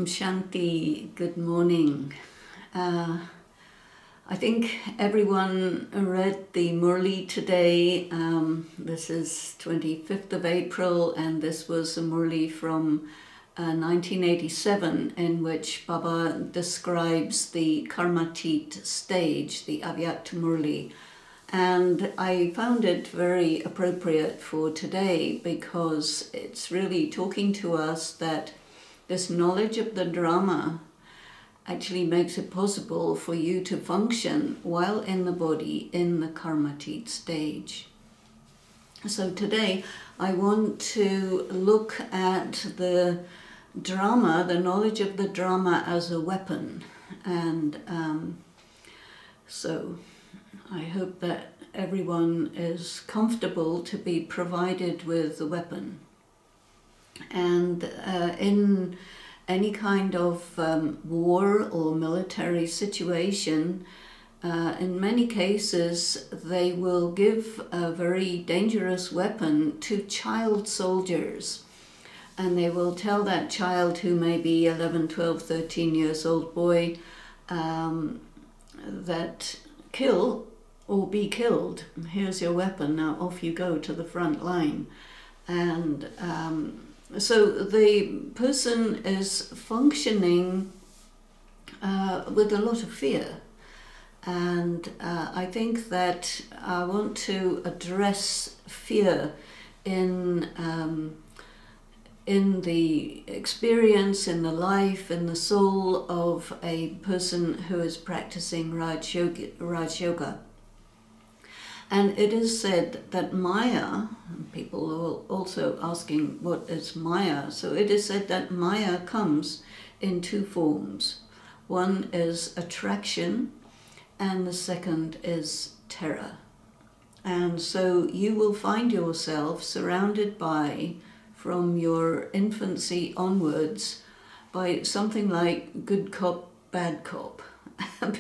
Om Shanti, good morning. I think everyone read the Murli today. This is 25th of April, and this was a Murli from 1987, in which Baba describes the Karmatit stage, the Avyakta Murli. And I found it very appropriate for today because it's really talking to us that this knowledge of the drama actually makes it possible for you to function while in the body in the Karmatit stage. So today I want to look at the drama, the knowledge of the drama as a weapon. And so I hope that everyone is comfortable to be provided with the weapon. And in any kind of war or military situation, in many cases they will give a very dangerous weapon to child soldiers. And they will tell that child, who may be 11, 12, 13 years old boy, that kill or be killed. Here's your weapon, now off you go to the front line. And so the person is functioning with a lot of fear. And I think that I want to address fear in the experience, in the life, in the soul of a person who is practicing Raj Yoga. And it is said that Maya, people are also asking what is Maya, so it is said that Maya comes in two forms. One is attraction and the second is terror. And so you will find yourself surrounded by, from your infancy onwards, by something like good cop, bad cop,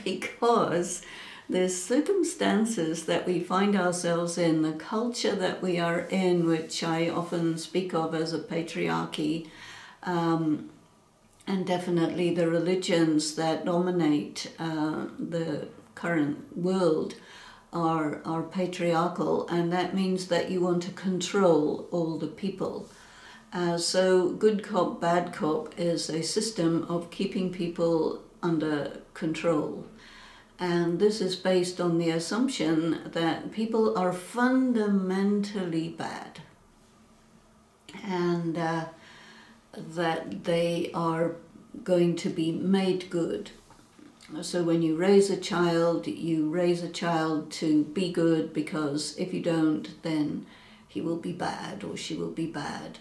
because the circumstances that we find ourselves in, the culture that we are in, which I often speak of as a patriarchy, and definitely the religions that dominate the current world are patriarchal, and that means that you want to control all the people. So good cop, bad cop is a system of keeping people under control. And this is based on the assumption that people are fundamentally bad and that they are going to be made good. So when you raise a child to be good, because if you don't, then he will be bad or she will be bad.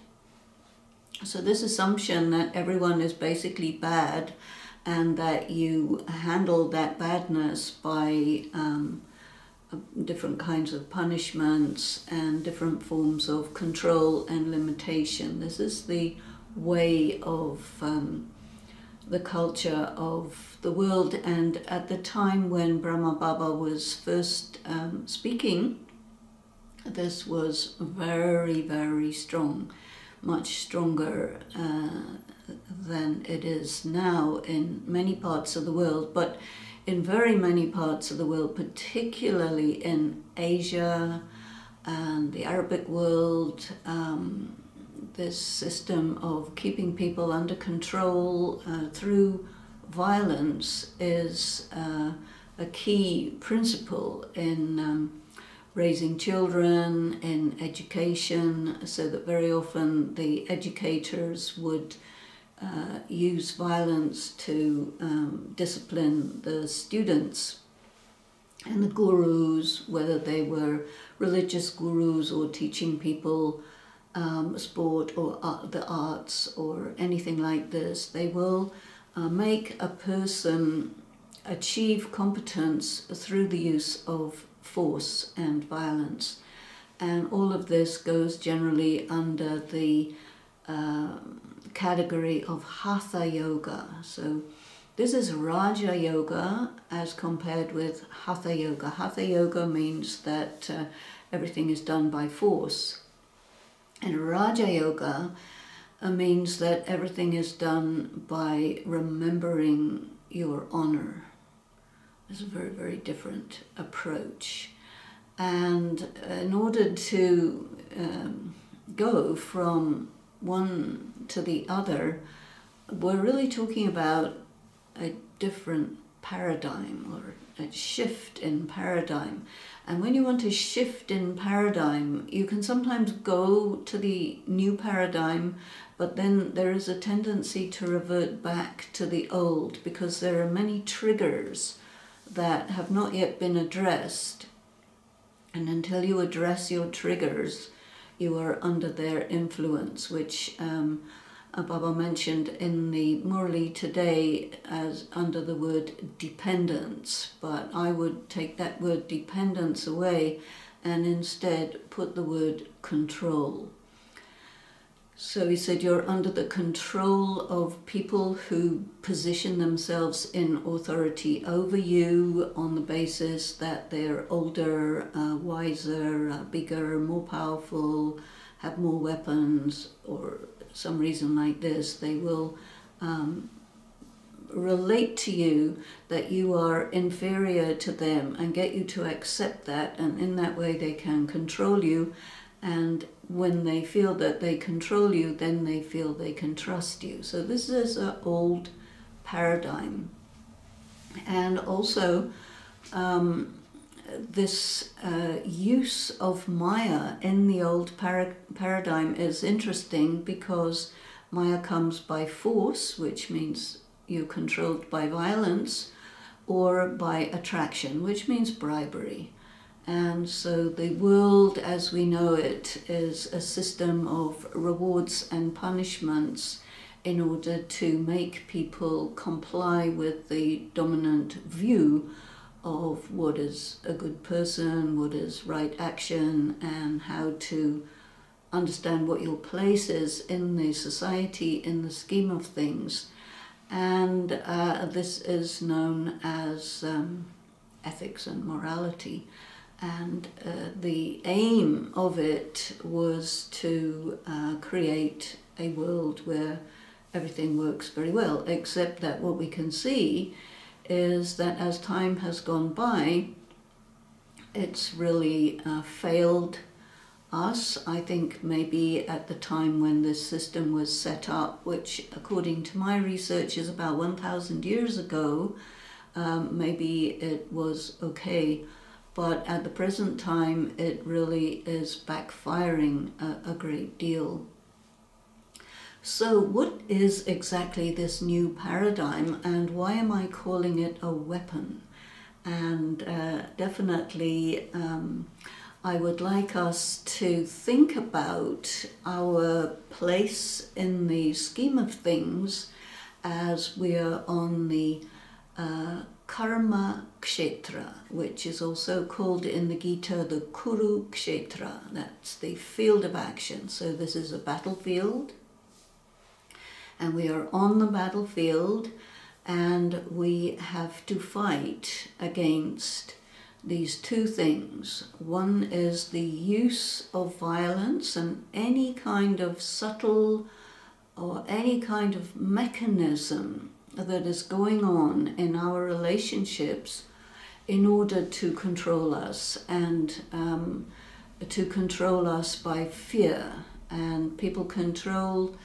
So this assumption that everyone is basically bad and that you handle that badness by different kinds of punishments and different forms of control and limitation. This is the way of the culture of the world. And at the time when Brahma Baba was first speaking, this was very, very strong, much stronger than it is now in many parts of the world, but in very many parts of the world, particularly in Asia and the Arabic world, this system of keeping people under control through violence is a key principle in raising children, in education, so that very often the educators would use violence to discipline the students. And the gurus, whether they were religious gurus or teaching people sport or the arts or anything like this, they will make a person achieve competence through the use of force and violence. And all of this goes generally under the category of Hatha Yoga. So this is Raja Yoga as compared with Hatha Yoga. Hatha Yoga means that everything is done by force. And Raja Yoga means that everything is done by remembering your honor. It's a very, very different approach. And in order to go from one to the other, we're really talking about a different paradigm, or a shift in paradigm. And when you want to shift in paradigm, you can sometimes go to the new paradigm, but then there is a tendency to revert back to the old, because there are many triggers that have not yet been addressed. And until you address your triggers, you are under their influence, which Baba mentioned in the Murli today as under the word dependence. But I would take that word dependence away and instead put the word control. So he said you're under the control of people who position themselves in authority over you on the basis that they're older, wiser, bigger, more powerful, have more weapons, or some reason like this. They will relate to you that you are inferior to them and get you to accept that, and in that way they can control you. And when they feel that they control you, then they feel they can trust you. So this is an old paradigm. And also this use of Maya in the old paradigm is interesting, because Maya comes by force, which means you're controlled by violence, or by attraction, which means bribery. And so the world as we know it is a system of rewards and punishments in order to make people comply with the dominant view of what is a good person, what is right action, and how to understand what your place is in the society, in the scheme of things. And this is known as ethics and morality. And the aim of it was to create a world where everything works very well, except that what we can see is that as time has gone by, it's really failed us. I think maybe at the time when this system was set up, which according to my research is about 1,000 years ago, maybe it was okay. But at the present time, it really is backfiring a great deal. So what is exactly this new paradigm, and why am I calling it a weapon? And definitely I would like us to think about our place in the scheme of things as we are on the karma kshetra, which is also called in the Gita the Kuru kshetra. That's the field of action. So this is a battlefield, and we are on the battlefield, and we have to fight against these two things. One is the use of violence and any kind of subtle or any kind of mechanism that is going on in our relationships in order to control us, and to control us by fear. And people controlled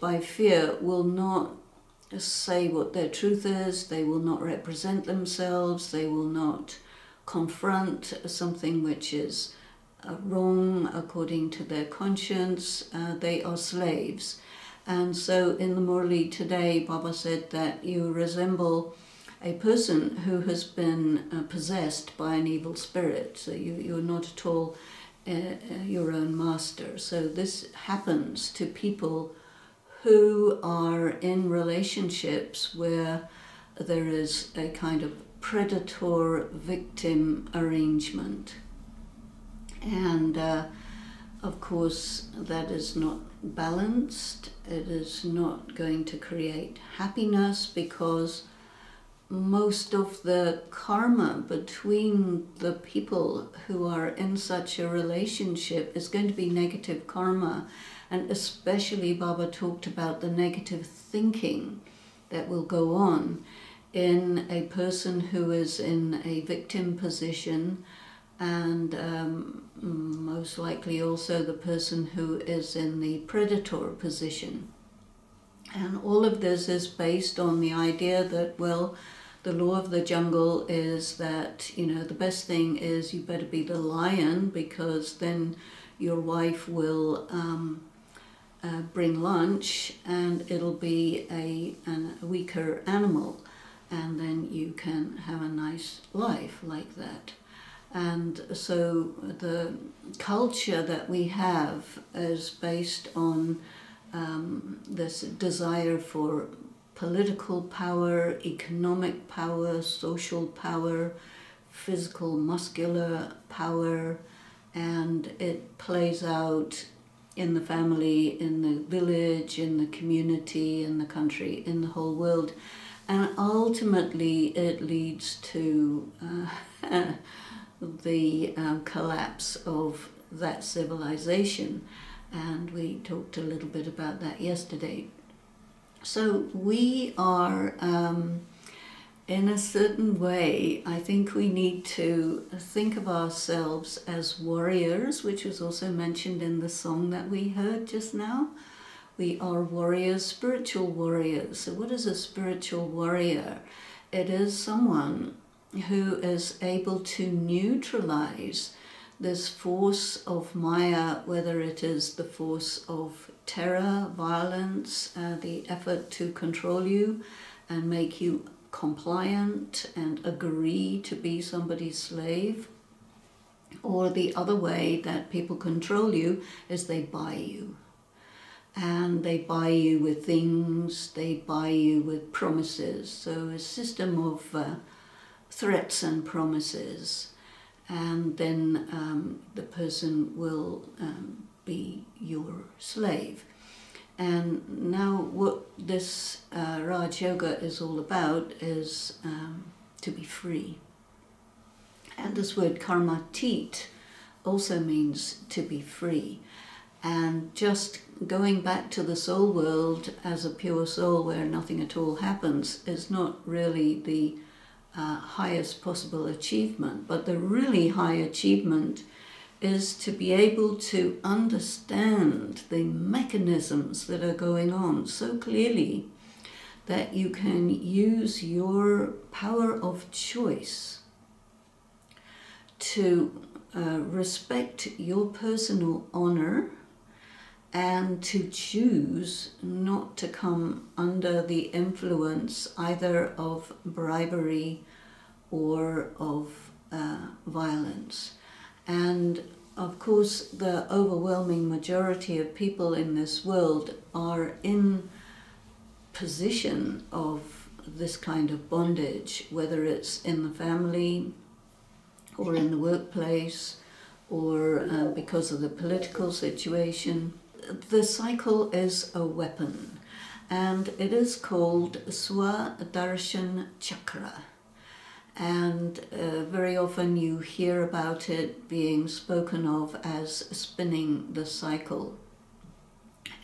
by fear will not say what their truth is, they will not represent themselves, they will not confront something which is wrong according to their conscience. They are slaves. And so in the Murli today, Baba said that you resemble a person who has been possessed by an evil spirit. So you're not at all your own master. So this happens to people who are in relationships where there is a kind of predator-victim arrangement. And of course, that is not balanced. It is not going to create happiness, because most of the karma between the people who are in such a relationship is going to be negative karma. And especially Baba talked about the negative thinking that will go on in a person who is in a victim position, and most likely also the person who is in the predator position. And all of this is based on the idea that, well, the law of the jungle is that, you know, the best thing is you better be the lion, because then your wife will bring lunch and it'll be a weaker animal, and then you can have a nice life like that. And so the culture that we have is based on this desire for political power, economic power, social power, physical, muscular power, and it plays out in the family, in the village, in the community, in the country, in the whole world. And ultimately it leads to the collapse of that civilization. And we talked a little bit about that yesterday. So we are, in a certain way, I think we need to think of ourselves as warriors, which was also mentioned in the song that we heard just now. We are warriors, spiritual warriors. So what is a spiritual warrior? It is someone who is able to neutralize this force of Maya, whether it is the force of terror, violence, the effort to control you and make you compliant and agree to be somebody's slave, or the other way that people control you is they buy you. And they buy you with things, they buy you with promises. So a system of threats and promises. And then the person will be your slave. And now what this Raj Yoga is all about is to be free. And this word karmatit also means to be free. And just going back to the soul world as a pure soul where nothing at all happens is not really the highest possible achievement. But the really high achievement is to be able to understand the mechanisms that are going on so clearly that you can use your power of choice to respect your personal honor and to choose not to come under the influence either of bribery or of violence. And of course the overwhelming majority of people in this world are in position of this kind of bondage, whether it's in the family or in the workplace or because of the political situation. The cycle is a weapon, and it is called Swadharshan Chakra. And very often you hear about it being spoken of as spinning the cycle.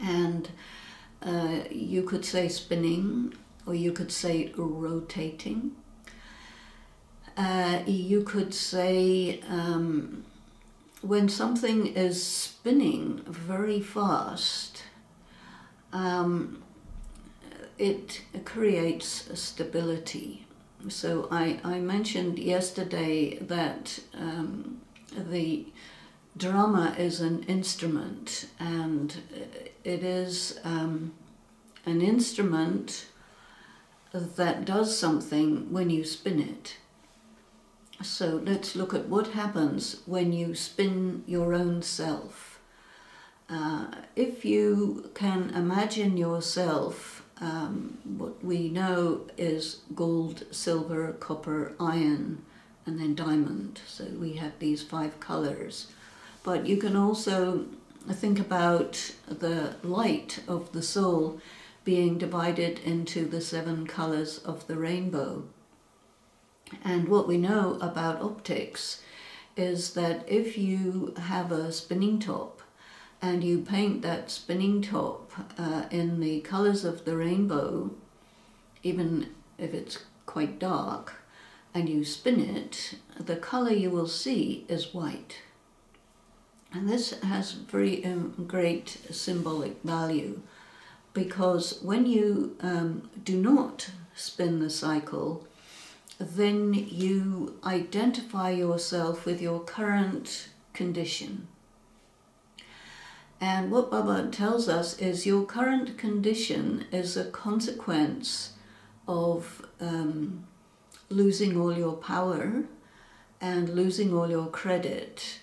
And you could say spinning, or you could say rotating. You could say when something is spinning very fast, it creates stability. So I mentioned yesterday that the drama is an instrument, and it is an instrument that does something when you spin it. So let's look at what happens when you spin your own self. If you can imagine yourself, what we know is gold, silver, copper, iron, and then diamond. So we have these 5 colors. But you can also think about the light of the soul being divided into the 7 colors of the rainbow. And what we know about optics is that if you have a spinning top and you paint that spinning top in the colors of the rainbow, even if it's quite dark, and you spin it, the color you will see is white. And this has very great symbolic value, because when you do not spin the cycle, then you identify yourself with your current condition. And what Baba tells us is your current condition is a consequence of losing all your power and losing all your credit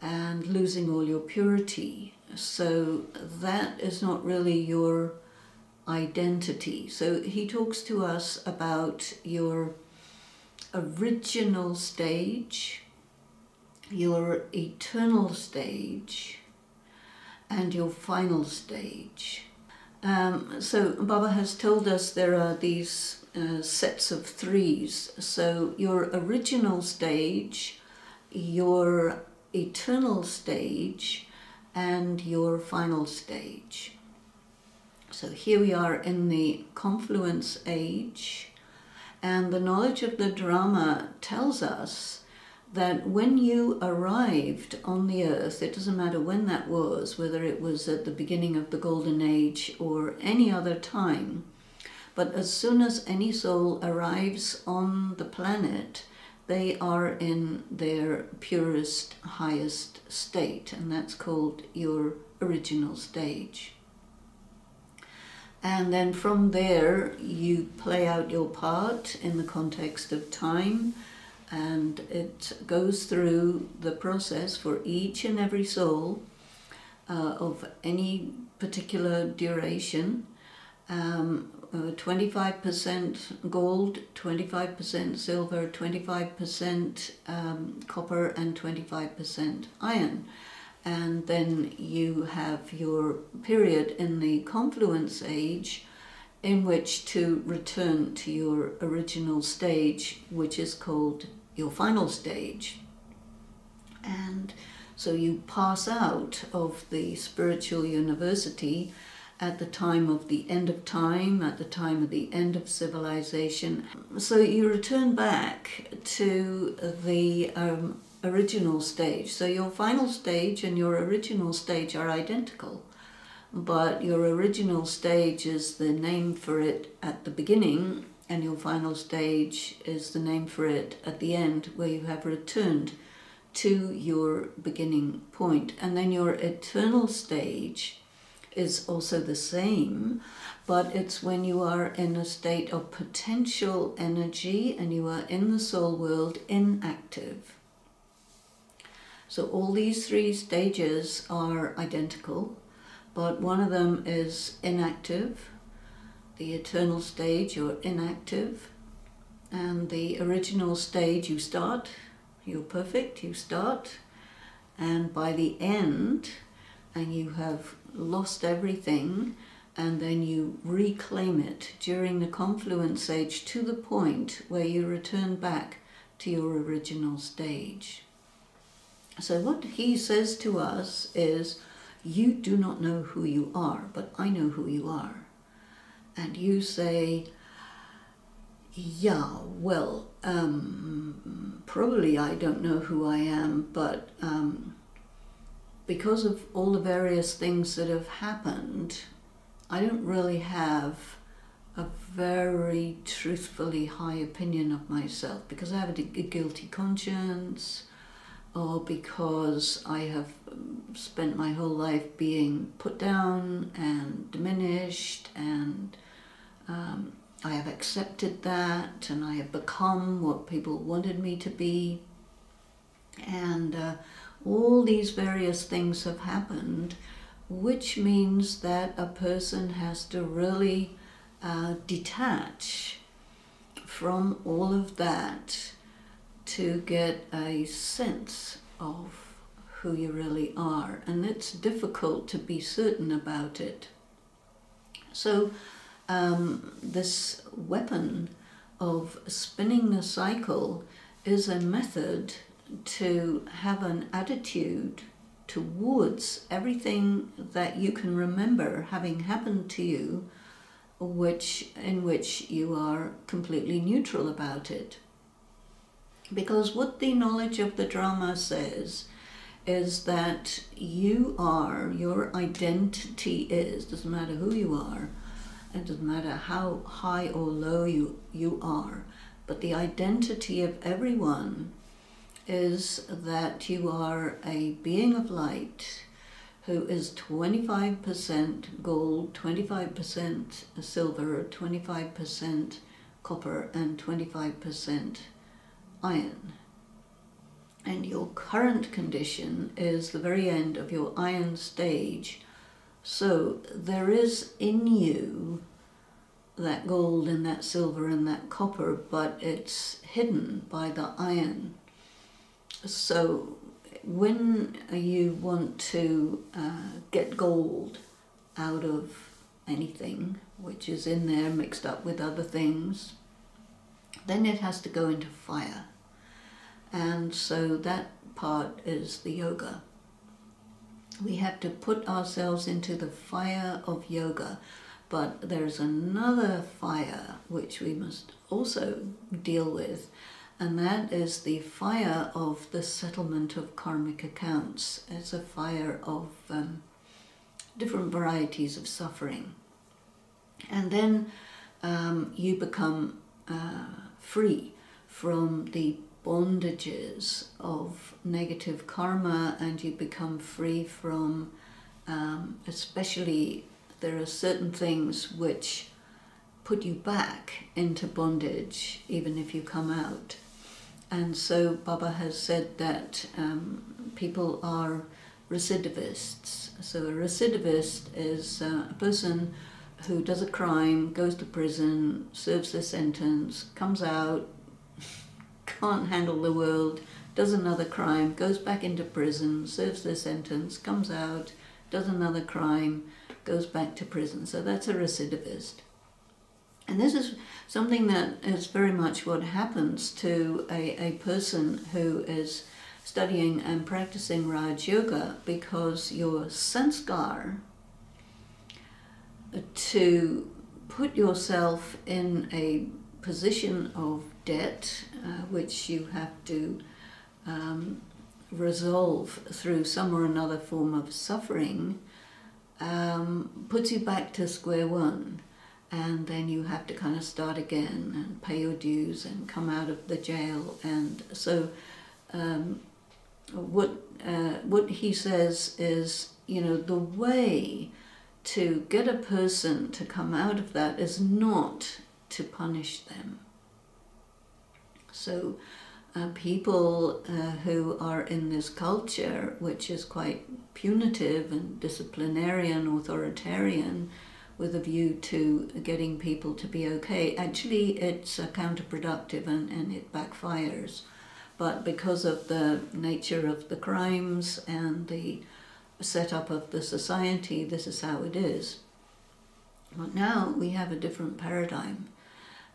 and losing all your purity. So that is not really your identity. So he talks to us about your original stage, your eternal stage, and your final stage. So Baba has told us there are these sets of threes. So your original stage, your eternal stage, and your final stage. So here we are in the confluence age, and the knowledge of the drama tells us that when you arrived on the earth, it doesn't matter when that was, whether it was at the beginning of the golden age or any other time, but as soon as any soul arrives on the planet, they are in their purest, highest state, and that's called your original stage. And then from there, you play out your part in the context of time, and it goes through the process for each and every soul of any particular duration. 25% gold, 25% silver, 25% copper, and 25% iron. And then you have your period in the confluence age in which to return to your original stage, which is called your final stage. And so you pass out of the spiritual university at the time of the end of time, at the time of the end of civilization. So you return back to the original stage. So your final stage and your original stage are identical, but your original stage is the name for it at the beginning, and your final stage is the name for it at the end, where you have returned to your beginning point. And then your eternal stage is also the same, but it's when you are in a state of potential energy and you are in the soul world inactive. So all these three stages are identical, but one of them is inactive. The eternal stage, you're inactive, and the original stage, you start, you're perfect, you start, and by the end, and you have lost everything, and then you reclaim it during the confluence age to the point where you return back to your original stage. So what he says to us is, you do not know who you are, but I know who you are. And you say, yeah, well, probably I don't know who I am, but because of all the various things that have happened, I don't really have a very truthfully high opinion of myself, because I have a guilty conscience, or because I have spent my whole life being put down and diminished, and I have accepted that, and I have become what people wanted me to be, and all these various things have happened, which means that a person has to really detach from all of that to get a sense of who you really are. And it's difficult to be certain about it. So this weapon of spinning the cycle is a method to have an attitude towards everything that you can remember having happened to you, in which you are completely neutral about it. Because what the knowledge of the drama says is that your identity is, doesn't matter who you are, it doesn't matter how high or low you are, but the identity of everyone is that you are a being of light who is 25% gold, 25% silver, 25% copper, and 25% iron. And your current condition is the very end of your iron stage. So there is in you that gold and that silver and that copper, but it's hidden by the iron. So when you want to get gold out of anything which is in there mixed up with other things, then it has to go into fire. And so that part is the yoga. We have to put ourselves into the fire of yoga. But there's another fire which we must also deal with, and that is the fire of the settlement of karmic accounts. It's a fire of different varieties of suffering. And then you become free from the bondages of negative karma, and you become free from, especially, there are certain things which put you back into bondage even if you come out. And so Baba has said that people are recidivists. So a recidivist is a person who does a crime, goes to prison, serves their sentence, comes out, can't handle the world, does another crime, goes back into prison, serves their sentence, comes out, does another crime, goes back to prison. So that's a recidivist. And this is something that is very much what happens to a person who is studying and practicing Raj Yoga, because your sanskar to put yourself in a position of debt, which you have to resolve through some or another form of suffering, puts you back to square one. And then you have to kind of start again and pay your dues and come out of the jail. And so what he says is, you know, the way to get a person to come out of that is not to punish them. So people who are in this culture, which is quite punitive and disciplinarian, authoritarian, with a view to getting people to be okay, actually it's counterproductive and it backfires. But because of the nature of the crimes and the setup of the society, this is how it is. But now we have a different paradigm.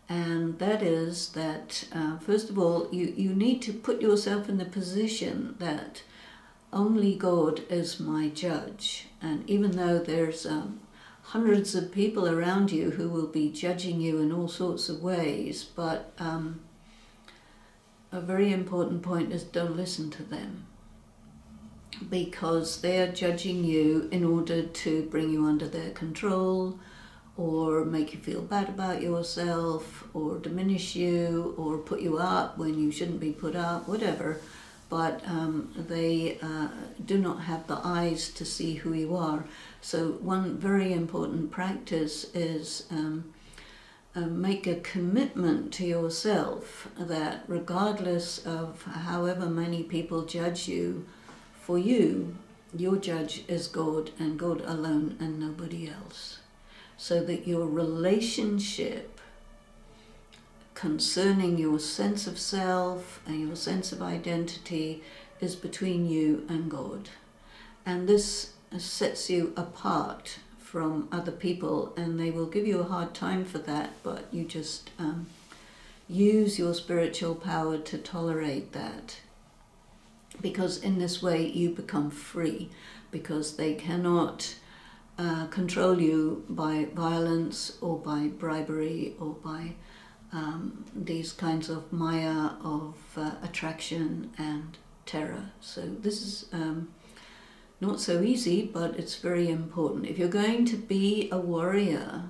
And that is that, first of all, you need to put yourself in the position that only God is my judge. And even though there's hundreds of people around you who will be judging you in all sorts of ways, but a very important point is don't listen to them, because they are judging you in order to bring you under their control, or make you feel bad about yourself, or diminish you, or put you up when you shouldn't be put up, whatever. But they do not have the eyes to see who you are. So one very important practice is make a commitment to yourself that regardless of however many people judge you, for you, your judge is God and God alone and nobody else. So that your relationship concerning your sense of self and your sense of identity is between you and God. And this sets you apart from other people, and they will give you a hard time for that, but you just use your spiritual power to tolerate that. because in this way you become free, because they cannot control you by violence or by bribery or by these kinds of maya of attraction and terror. So this is not so easy, but it's very important. If you're going to be a warrior,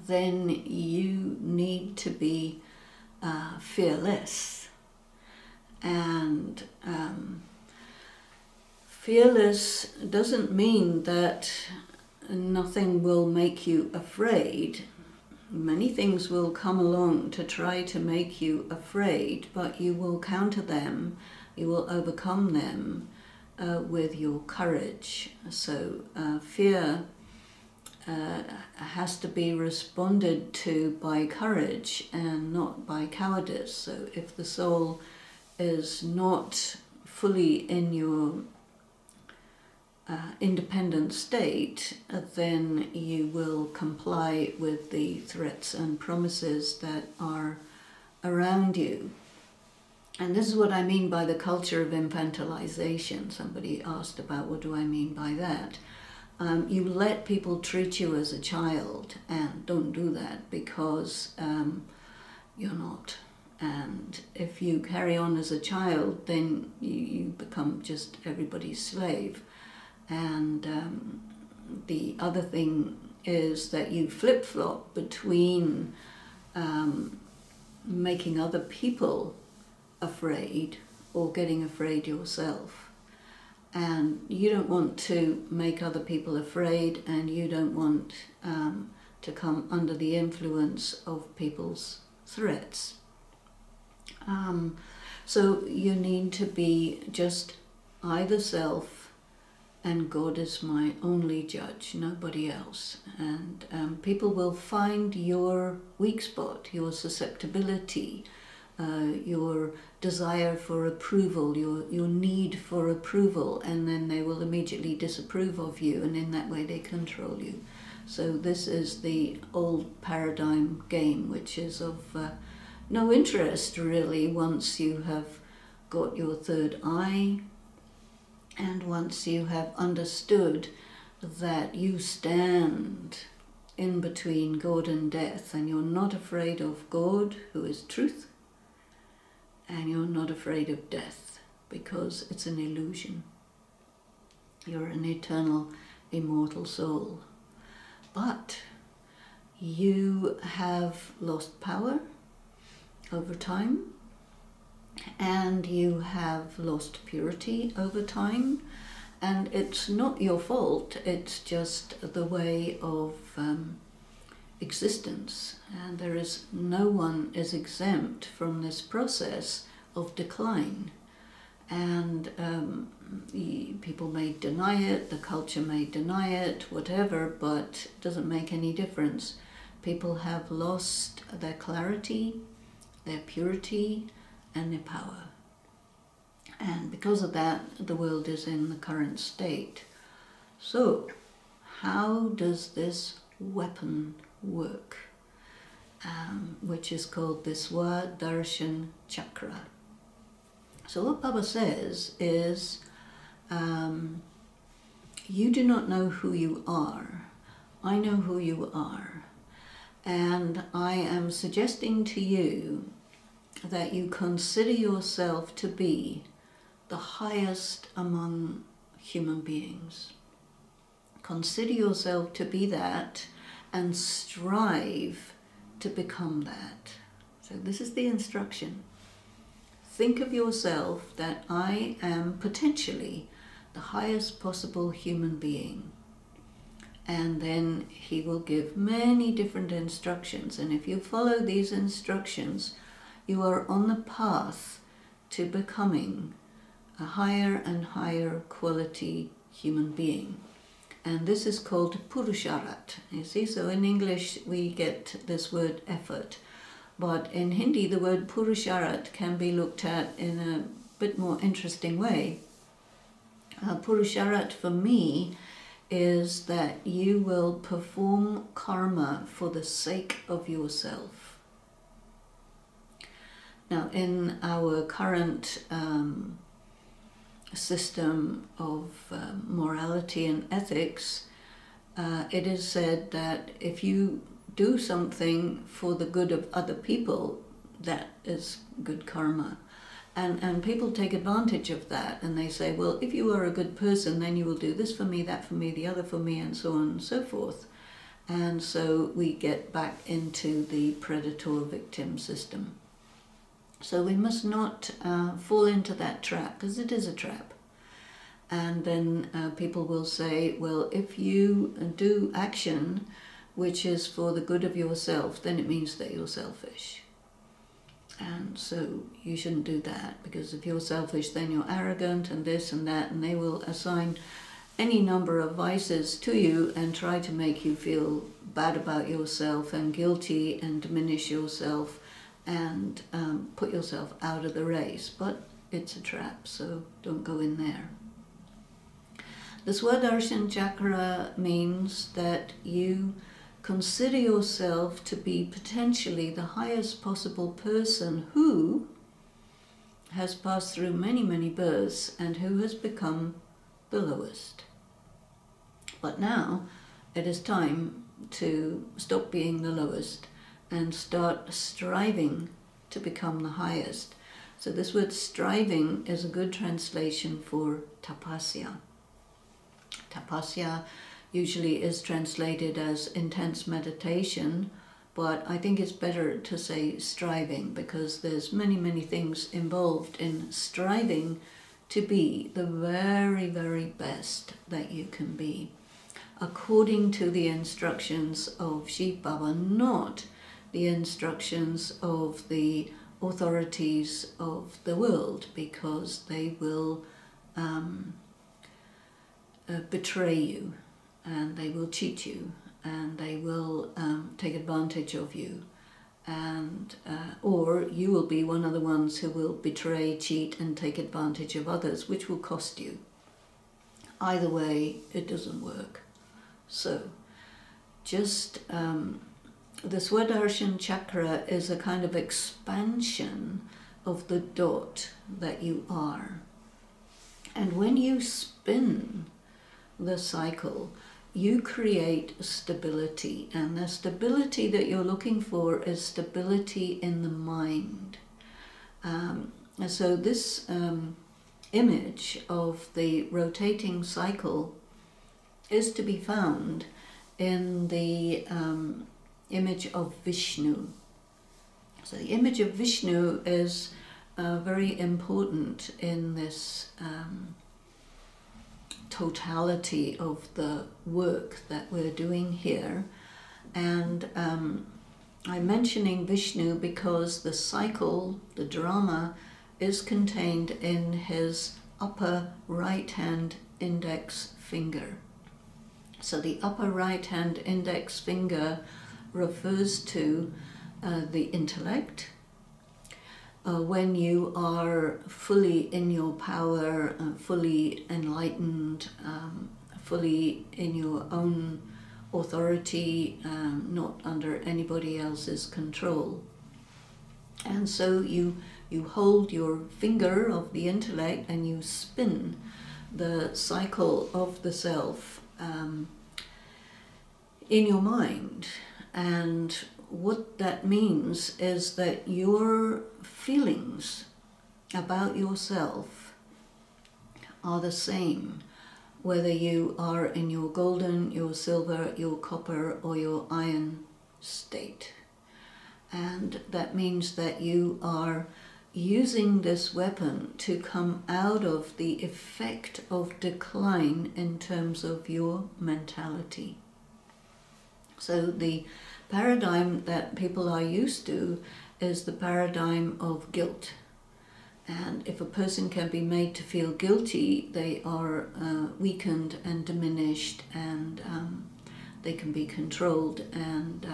then you need to be fearless. And fearless doesn't mean that nothing will make you afraid. Many things will come along to try to make you afraid, but you will counter them, you will overcome them with your courage. So fear has to be responded to by courage and not by cowardice. So if the soul is not fully in your independent state, then you will comply with the threats and promises that are around you. And this is what I mean by the culture of infantilization. Somebody asked about what do I mean by that. You let people treat you as a child, and don't do that, because you're not. And if you carry on as a child, then you become just everybody's slave. And the other thing is that you flip-flop between making other people afraid or getting afraid yourself. And you don't want to make other people afraid, and you don't want to come under the influence of people's threats. So you need to be just either self, and God is my only judge, nobody else. And people will find your weak spot, your susceptibility, your desire for approval, your need for approval, and then they will immediately disapprove of you, and in that way they control you. So this is the old paradigm game, which is of no interest really once you have got your third eye, and once you have understood that you stand in between God and death, and you're not afraid of God, who is truth, and you're not afraid of death, because it's an illusion. You're an eternal, immortal soul. But you have lost power over time, and you have lost purity over time, and it's not your fault, it's just the way of existence, and there is no one is exempt from this process of decline. And people may deny it, the culture may deny it, whatever, but it doesn't make any difference. People have lost their clarity, their purity, and their power. And because of that, the world is in the current state. So, how does this weapon work? Which is called the Swadharshan Chakra. So what Baba says is, you do not know who you are. I know who you are. And I am suggesting to you that you consider yourself to be the highest among human beings. Consider yourself to be that, and strive to become that. So this is the instruction. Think of yourself that I am potentially the highest possible human being. And then he will give many different instructions. And if you follow these instructions, you are on the path to becoming a higher and higher quality human being. And this is called Purusharat. You see, so in English we get this word effort. But in Hindi, the word Purusharat can be looked at in a bit more interesting way. Purusharat for me is that you will perform karma for the sake of yourself. Now, in our current system of morality and ethics, it is said that if you do something for the good of other people, that is good karma. And people take advantage of that, and they say, well, if you are a good person, then you will do this for me, that for me, the other for me, and so on and so forth. And so we get back into the predator-victim system. So we must not fall into that trap, because it is a trap. And then people will say, well, if you do action which is for the good of yourself, then it means that you're selfish. And so you shouldn't do that, because if you're selfish, then you're arrogant and this and that, and they will assign any number of vices to you and try to make you feel bad about yourself and guilty and diminish yourself and put yourself out of the race. But it's a trap, so don't go in there. The Swadharshan Chakra means that you consider yourself to be potentially the highest possible person who has passed through many, many births and who has become the lowest. But now it is time to stop being the lowest and start striving to become the highest. So this word striving is a good translation for tapasya. Tapasya usually is translated as intense meditation, but I think it's better to say striving, because there's many, many things involved in striving to be the very, very best that you can be, according to the instructions of Shiv Baba, not the instructions of the authorities of the world, because they will betray you, and they will cheat you, and they will take advantage of you, and or you will be one of the ones who will betray, cheat, and take advantage of others, which will cost you. Either way, it doesn't work. So, just the Swadharshan Chakra is a kind of expansion of the dot that you are. And when you spin the cycle, you create stability, and the stability that you're looking for is stability in the mind. And so this image of the rotating cycle is to be found in the image of Vishnu. So the image of Vishnu is very important in this totality of the work that we're doing here. And I'm mentioning Vishnu because the cycle, the drama, is contained in his upper right hand index finger. So the upper right hand index finger refers to the intellect. When you are fully in your power, fully enlightened, fully in your own authority, not under anybody else's control. And so you hold your finger of the intellect and you spin the cycle of the self in your mind. And what that means is that your feelings about yourself are the same, whether you are in your golden, your silver, your copper, or your iron state. And that means that you are using this weapon to come out of the effect of decline in terms of your mentality. So the paradigm that people are used to is the paradigm of guilt. And if a person can be made to feel guilty, they are weakened and diminished, and they can be controlled and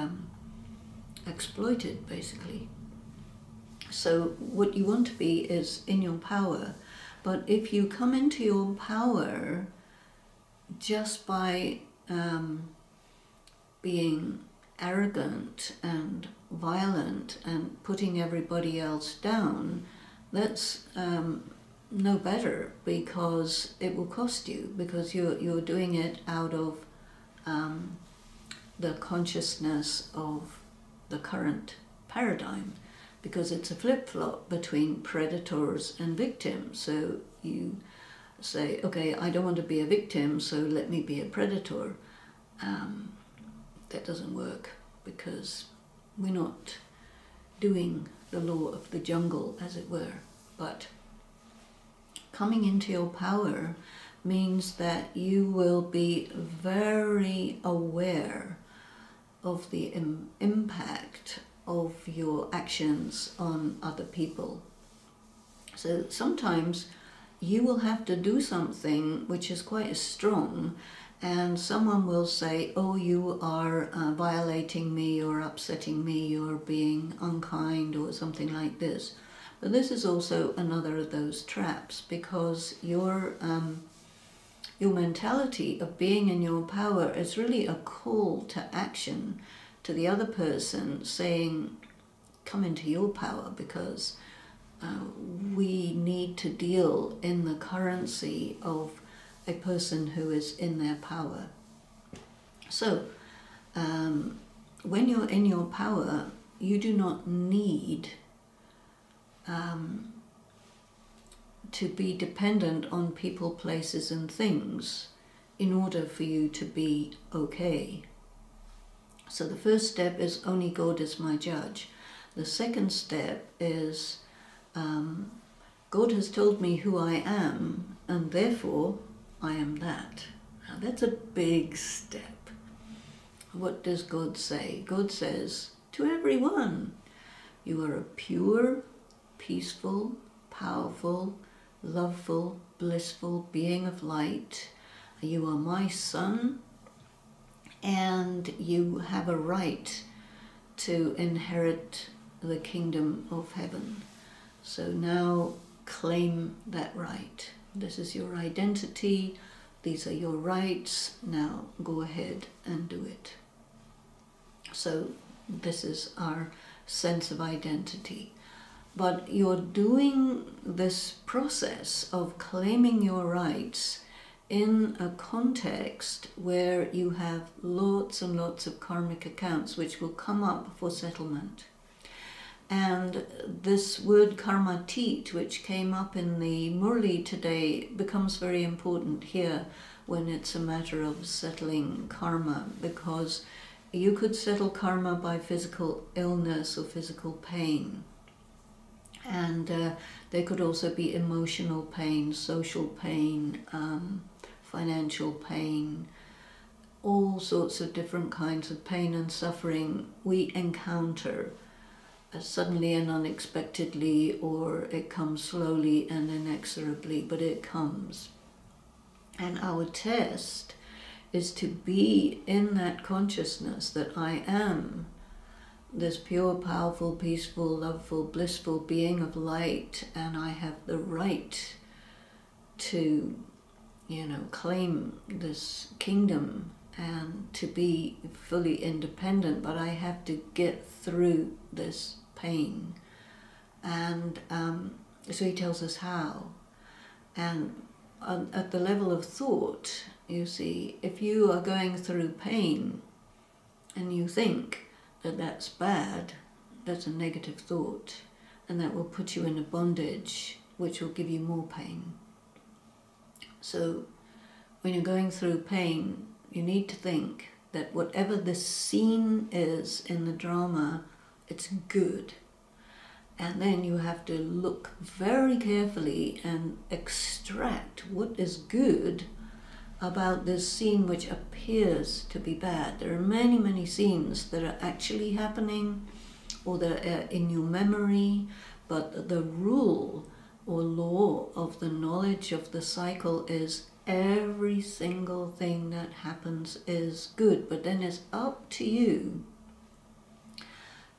exploited, basically. So what you want to be is in your power. But if you come into your power just by being arrogant and violent and putting everybody else down, that's no better, because it will cost you, because you're doing it out of the consciousness of the current paradigm, because it's a flip-flop between predators and victims. So you say, okay, I don't want to be a victim, so let me be a predator. That doesn't work, because we're not doing the law of the jungle, as it were. But coming into your power means that you will be very aware of the impact of your actions on other people. So sometimes you will have to do something which is quite strong, and someone will say, oh, you are violating me, or upsetting me, you're being unkind, or something like this. But this is also another of those traps, because your mentality of being in your power is really a call to action to the other person, saying, come into your power, because we need to deal in the currency of a person who is in their power. So when you're in your power, you do not need to be dependent on people, places and things in order for you to be okay. So the first step is only God is my judge. The second step is God has told me who I am, and therefore I am that. Now that's a big step. What does God say? God says to everyone, you are a pure, peaceful, powerful, loveful, blissful being of light. You are my son, and you have a right to inherit the kingdom of heaven. So now claim that right. This is your identity. These are your rights. Now go ahead and do it. So this is our sense of identity. But you're doing this process of claiming your rights in a context where you have lots and lots of karmic accounts which will come up for settlement. And this word karmatit, which came up in the Murli today, becomes very important here when it's a matter of settling karma, because you could settle karma by physical illness or physical pain. And there could also be emotional pain, social pain, financial pain, all sorts of different kinds of pain and suffering we encounter suddenly and unexpectedly, or it comes slowly and inexorably, but it comes. And our test is to be in that consciousness that I am this pure, powerful, peaceful, loveful, blissful being of light, and I have the right to, claim this kingdom and to be fully independent, but I have to get through this pain. And so he tells us how. And at the level of thought, you see, if you are going through pain and you think that that's bad, that's a negative thought, and that will put you in a bondage which will give you more pain. So when you're going through pain, you need to think that whatever the scene is in the drama, it's good. And then you have to look very carefully and extract what is good about this scene which appears to be bad. There are many, many scenes that are actually happening or that are in your memory, but the rule or law of the knowledge of the cycle is every single thing that happens is good. But then it's up to you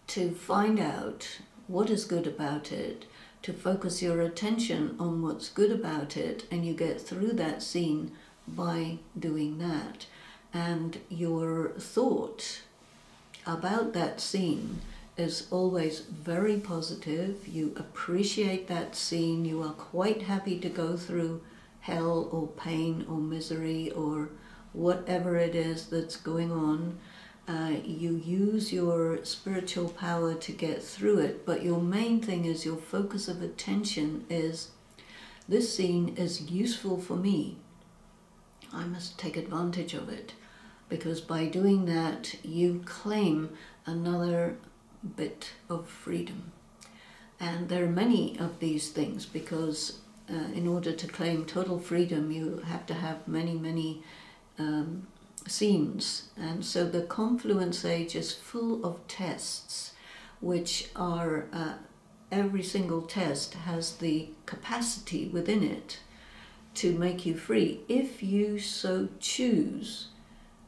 to find out what is good about it, to focus your attention on what's good about it, and you get through that scene by doing that. And your thought about that scene is always very positive. You appreciate that scene. You are quite happy to go through hell or pain or misery or whatever it is that's going on. You use your spiritual power to get through it, but your main thing is your focus of attention is, this scene is useful for me. I must take advantage of it, because by doing that you claim another bit of freedom. And there are many of these things, because in order to claim total freedom you have to have many scenes. And so the confluence age is full of tests, which are every single test has the capacity within it to make you free, if you so choose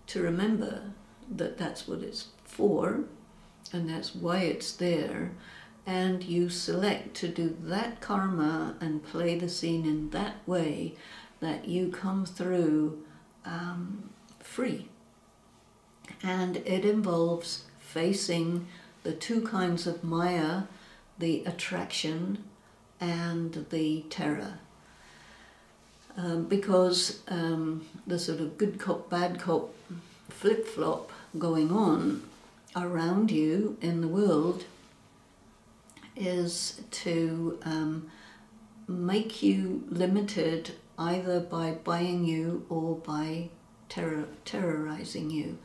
to remember that that's what it's for and that's why it's there, and you select to do that karma and play the scene in that way, that you come through free. And it involves facing the two kinds of Maya, the attraction and the terror. Because the sort of good cop, bad cop flip-flop going on around you in the world is to make you limited either by buying you or by terrorizing you.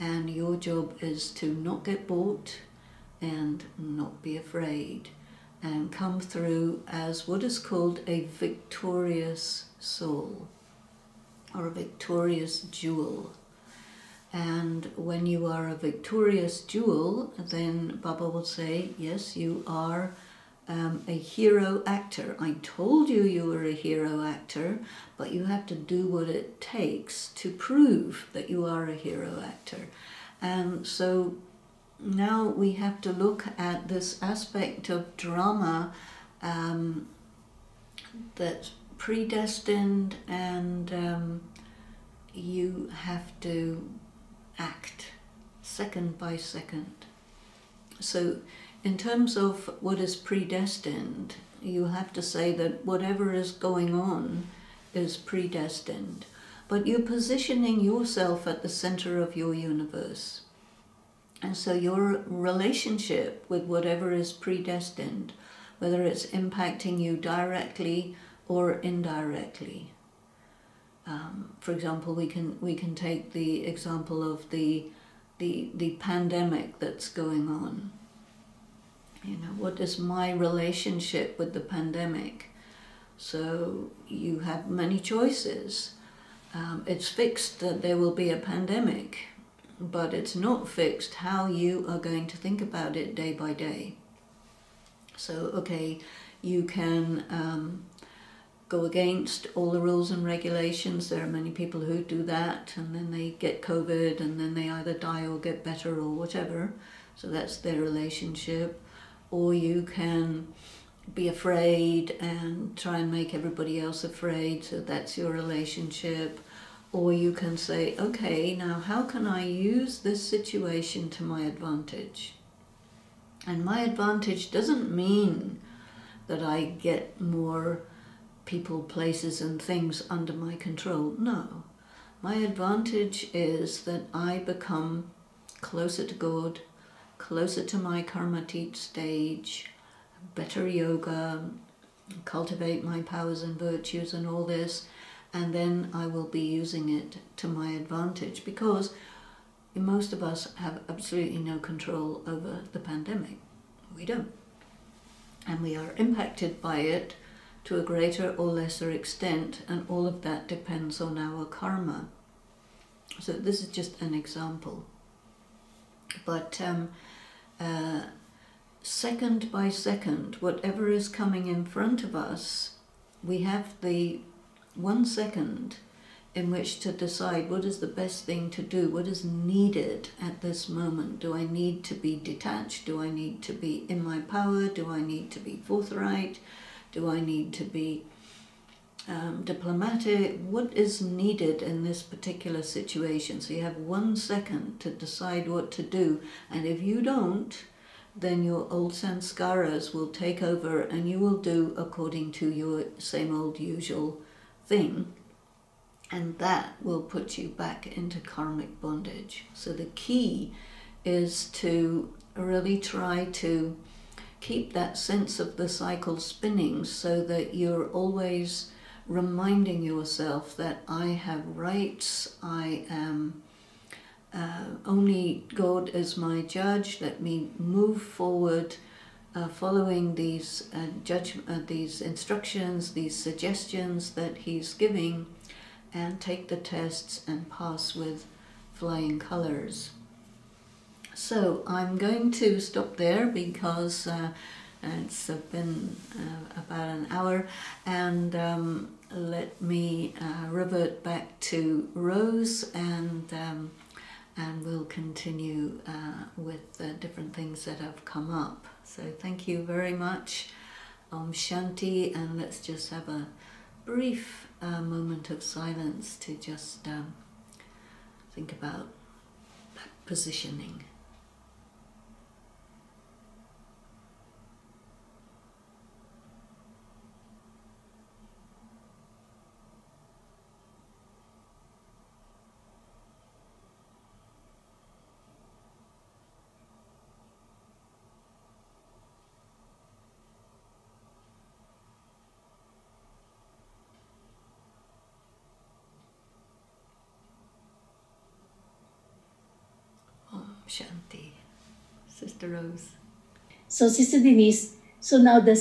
And your job is to not get bought and not be afraid, and come through as what is called a victorious soul, or a victorious jewel. And when you are a victorious jewel, then Baba will say, yes, you are a hero actor. I told you you were a hero actor, but you have to do what it takes to prove that you are a hero actor. And so now we have to look at this aspect of drama that's predestined, and you have to act second by second. So in terms of what is predestined, you have to say that whatever is going on is predestined, but you're positioning yourself at the center of your universe. And so your relationship with whatever is predestined, whether it's impacting you directly or indirectly. For example, we can take the example of the pandemic that's going on. You know, what is my relationship with the pandemic? So you have many choices. It's fixed that there will be a pandemic, but it's not fixed how you are going to think about it day by day. So, okay, you can go against all the rules and regulations. There are many people who do that, and then they get COVID, and then they either die or get better or whatever. So that's their relationship. Or you can be afraid and try and make everybody else afraid, so that's your relationship. Or you can say, okay, now how can I use this situation to my advantage? And my advantage doesn't mean that I get more people, places and things under my control. No. My advantage is that I become closer to God, closer to my karma teach stage, better yoga, cultivate my powers and virtues and all this, and then I will be using it to my advantage, because most of us have absolutely no control over the pandemic. We don't. And we are impacted by it to a greater or lesser extent, and all of that depends on our karma. So this is just an example. But second by second, whatever is coming in front of us, we have the 1 second in which to decide what is the best thing to do, what is needed at this moment. Do I need to be detached? Do I need to be in my power? Do I need to be forthright? Do I need to be diplomatic. What is needed in this particular situation? So you have 1 second to decide what to do, and if you don't, then your old sanskaras will take over and you will do according to your same old usual thing, and that will put you back into karmic bondage. So the key is to really try to keep that sense of the cycle spinning, so that you're always reminding yourself that I have rights, I am only God is my judge. Let me move forward following these these instructions, these suggestions that he's giving, and take the tests and pass with flying colors. So I'm going to stop there because it's been about an hour, and let me revert back to Rose, and we'll continue with different things that have come up. So thank you very much. Shanti, and let's just have a brief moment of silence to just think about that positioning. Shanti. Sister Rose. So, Sister Denise, so now the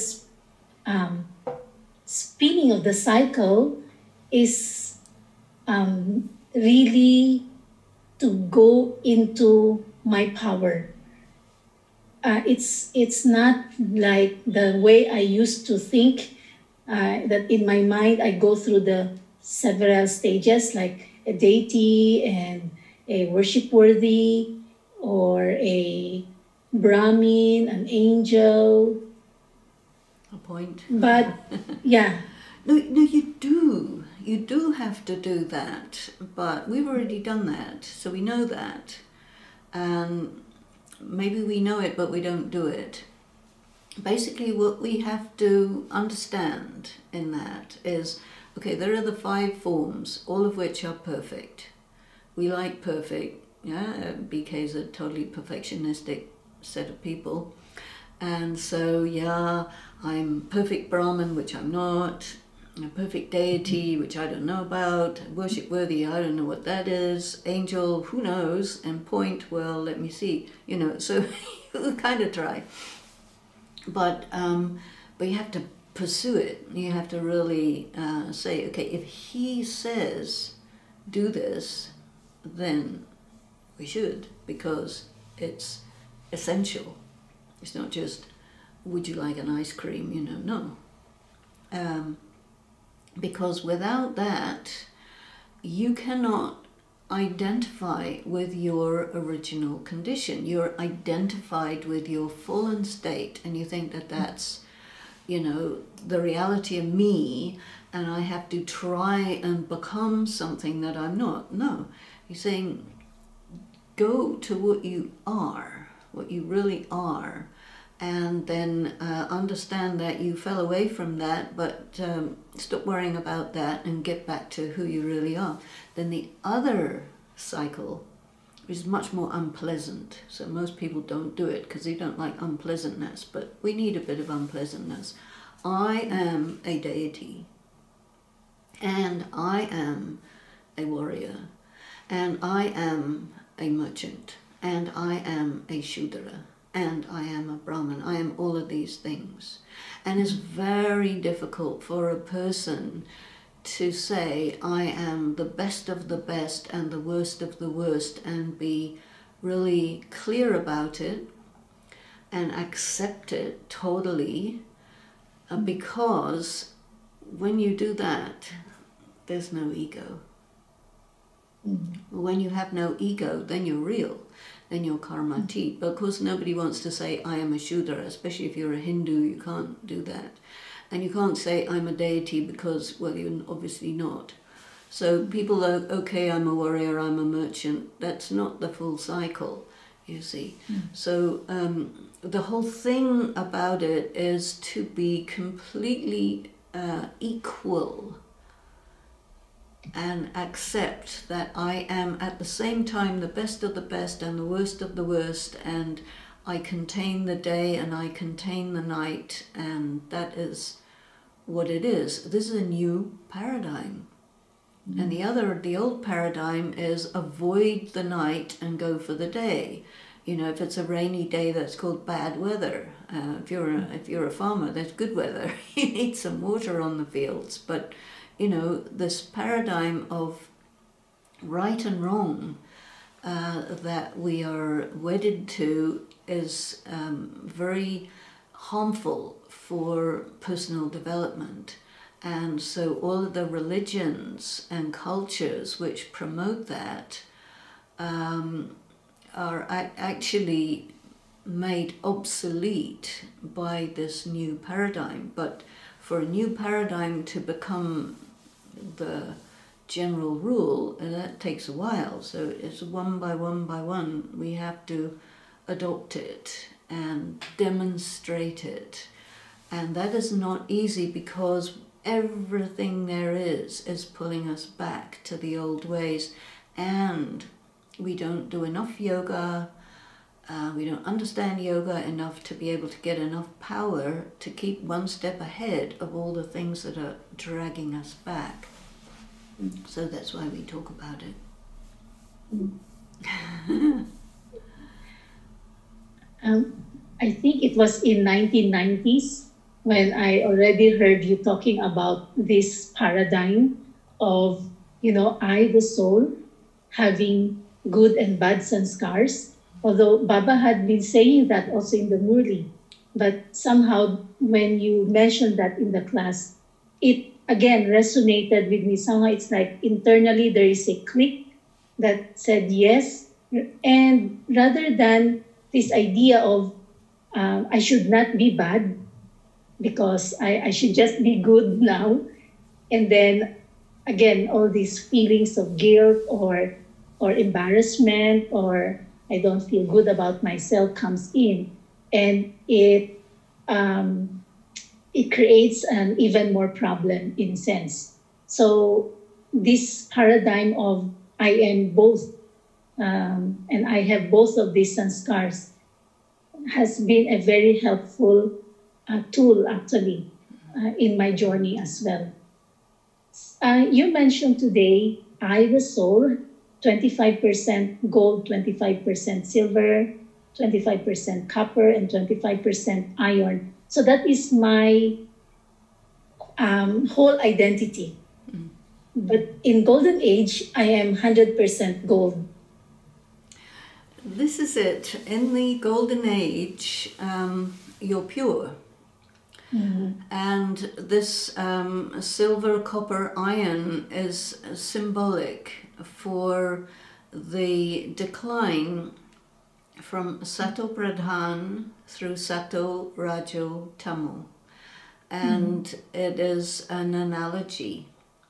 spinning of the cycle is really to go into my power. It's not like the way I used to think, that in my mind I go through the several stages, like a deity and a worship worthy, or a Brahmin, an angel. A point. But yeah. No, you do. You do have to do that. But we've already done that, so we know that. And maybe we know it, but we don't do it. Basically, what we have to understand in that is, okay, there are the 5 forms, all of which are perfect. We like perfect. Yeah, BK's a totally perfectionistic set of people. And so, yeah, I'm perfect Brahmin, which I'm not. A perfect deity, which I don't know about. Worship worthy, I don't know what that is. Angel, who knows? And point, well, let me see. You know, so you kind of try. But you have to pursue it. You have to really say, okay, if he says do this, then we should, because it's essential. It's not just, would you like an ice cream, you know, no. Because without that, you cannot identify with your original condition. You're identified with your fallen state, and you think that that's, you know, the reality of me, and I have to try and become something that I'm not. No, he's saying, go to what you are, what you really are, and then understand that you fell away from that, but stop worrying about that and get back to who you really are. Then the other cycle is much more unpleasant. So most people don't do it because they don't like unpleasantness, but we need a bit of unpleasantness. I am a deity, and I am a warrior, and I am a merchant, and I am a Shudra, and I am a Brahmin. I am all of these things. And it's very difficult for a person to say, I am the best of the best and the worst of the worst, and be really clear about it and accept it totally, because when you do that, there's no ego. When you have no ego, then you're real, then you're karmatit. But of course nobody wants to say, I am a Shudra, especially if you're a Hindu, you can't do that. And you can't say I'm a deity because, well, you're obviously not. So people are, okay, I'm a warrior, I'm a merchant. That's not the full cycle, you see. So the whole thing about it is to be completely equal and accept that I am at the same time the best of the best and the worst of the worst, and I contain the day and I contain the night, and that is what it is. This is a new paradigm. And the old paradigm is avoid the night and go for the day. You know, if it's a rainy day, that's called bad weather. If you're a farmer, that's good weather. You need some water on the fields. But, you know, this paradigm of right and wrong that we are wedded to is very harmful for personal development. And so all of the religions and cultures which promote that are actually made obsolete by this new paradigm. But for a new paradigm to become the general rule, that takes a while. So it's one by one, we have to adopt it and demonstrate it. And that is not easy because everything there is pulling us back to the old ways, and we don't do enough yoga, we don't understand yoga enough to be able to get enough power to keep one step ahead of all the things that are dragging us back. So that's why we talk about it. I think it was in 1990s when I already heard you talking about this paradigm of, you know, I, the soul, having good and bad sanskars. Although Baba had been saying that also in the Murli. But somehow when you mentioned that in the class, it again resonated with me. Somehow it's like internally there is a click that said yes. And rather than this idea of I should not be bad, because I should just be good now. And then again, all these feelings of guilt or embarrassment or I don't feel good about myself comes in, and it creates an even more problem in a sense. So this paradigm of I am both and I have both of these sanskars has been a very helpful tool actually in my journey as well. You mentioned today, I, the soul, 25% gold, 25% silver, 25% copper, and 25% iron. So that is my whole identity. But in Golden Age, I am 100% gold. This is it. In the Golden Age, you're pure. And this silver, copper, iron is symbolic for the decline from Sato Pradhan through Sato, Rajo, Tamo. And it is an analogy.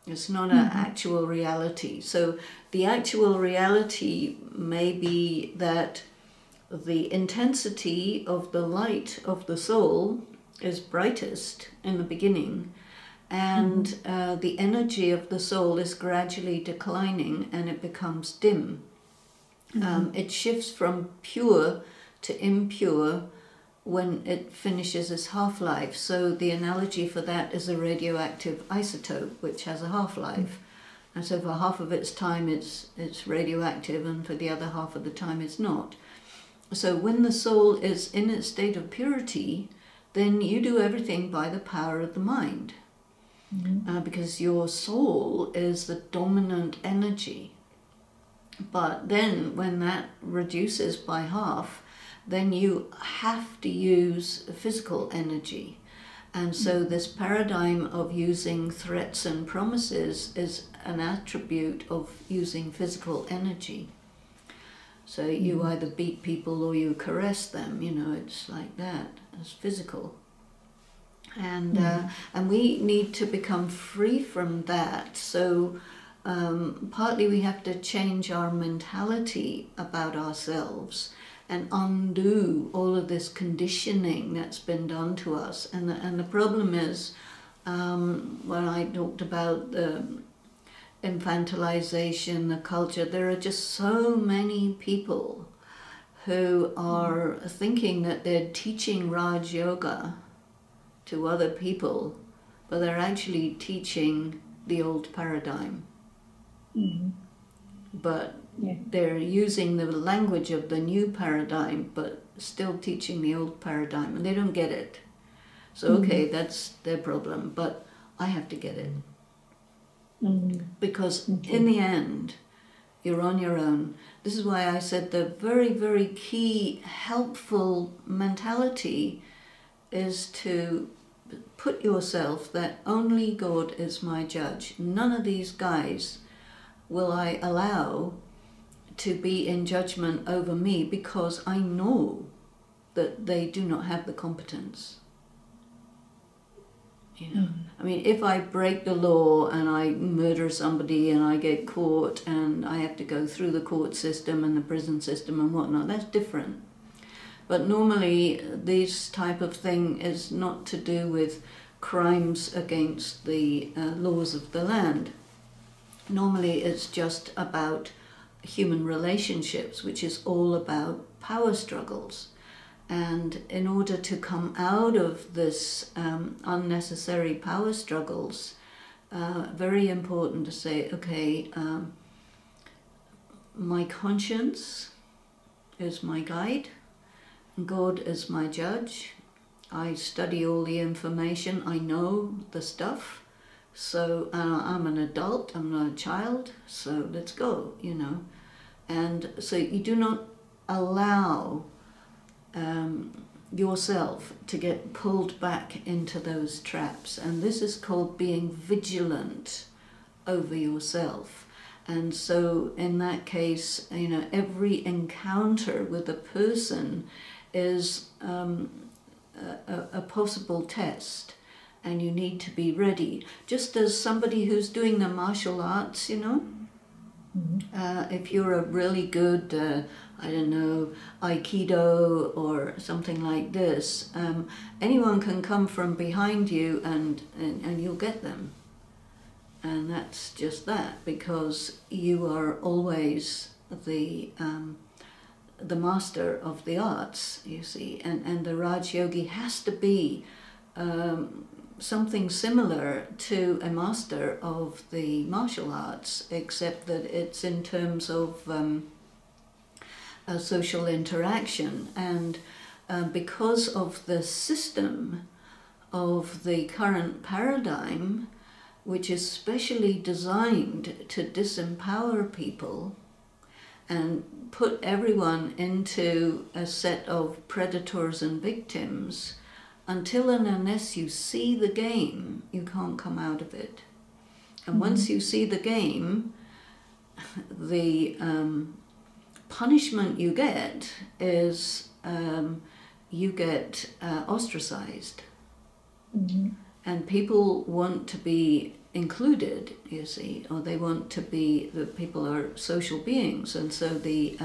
It's not an actual reality. So the actual reality may be that the intensity of the light of the soul is brightest in the beginning, and the energy of the soul is gradually declining and it becomes dim. It shifts from pure to impure when it finishes its half-life. So the analogy for that is a radioactive isotope which has a half-life. And so for half of its time it's radioactive, and for the other half of the time it's not. So when the soul is in its state of purity, then you do everything by the power of the mind. Because your soul is the dominant energy. But then when that reduces by half, then you have to use physical energy. And so this paradigm of using threats and promises is an attribute of using physical energy. So you either beat people or you caress them, you know, it's like that, it's physical. And we need to become free from that. So partly we have to change our mentality about ourselves and undo all of this conditioning that's been done to us. And the problem is, when I talked about the infantilization, the culture, there are just so many people who are thinking that they're teaching Raj Yoga to other people, but they're actually teaching the old paradigm. But they're using the language of the new paradigm, but still teaching the old paradigm, and they don't get it. So okay, that's their problem, but I have to get it. Because in the end, you're on your own. This is why I said the very, very key helpful mentality is to put yourself that only God is my judge. None of these guys will I allow to be in judgment over me, because I know that they do not have the competence. You know, I mean, if I break the law and I murder somebody and I get caught and I have to go through the court system and the prison system and whatnot, that's different. But normally this type of thing is not to do with crimes against the laws of the land. Normally it's just about human relationships, which is all about power struggles. And in order to come out of this unnecessary power struggles, very important to say, okay, my conscience is my guide, God is my judge. I study all the information, I know the stuff, so I'm an adult, I'm not a child, so let's go, you know. And so you do not allow yourself to get pulled back into those traps, and this is called being vigilant over yourself. And so in that case, you know, every encounter with a person is a possible test, and you need to be ready. Just as somebody who's doing the martial arts, you know, if you're a really good, I don't know, Aikido or something like this, anyone can come from behind you and you'll get them. And that's just that, because you are always the master of the arts, you see. And the Raj Yogi has to be something similar to a master of the martial arts, except that it's in terms of a social interaction. And because of the system of the current paradigm, which is specially designed to disempower people and put everyone into a set of predators and victims, until and unless you see the game, you can't come out of it. And once you see the game, the punishment you get is you get ostracized. And people want to be included, you see, or they want to be, the people are social beings. And so the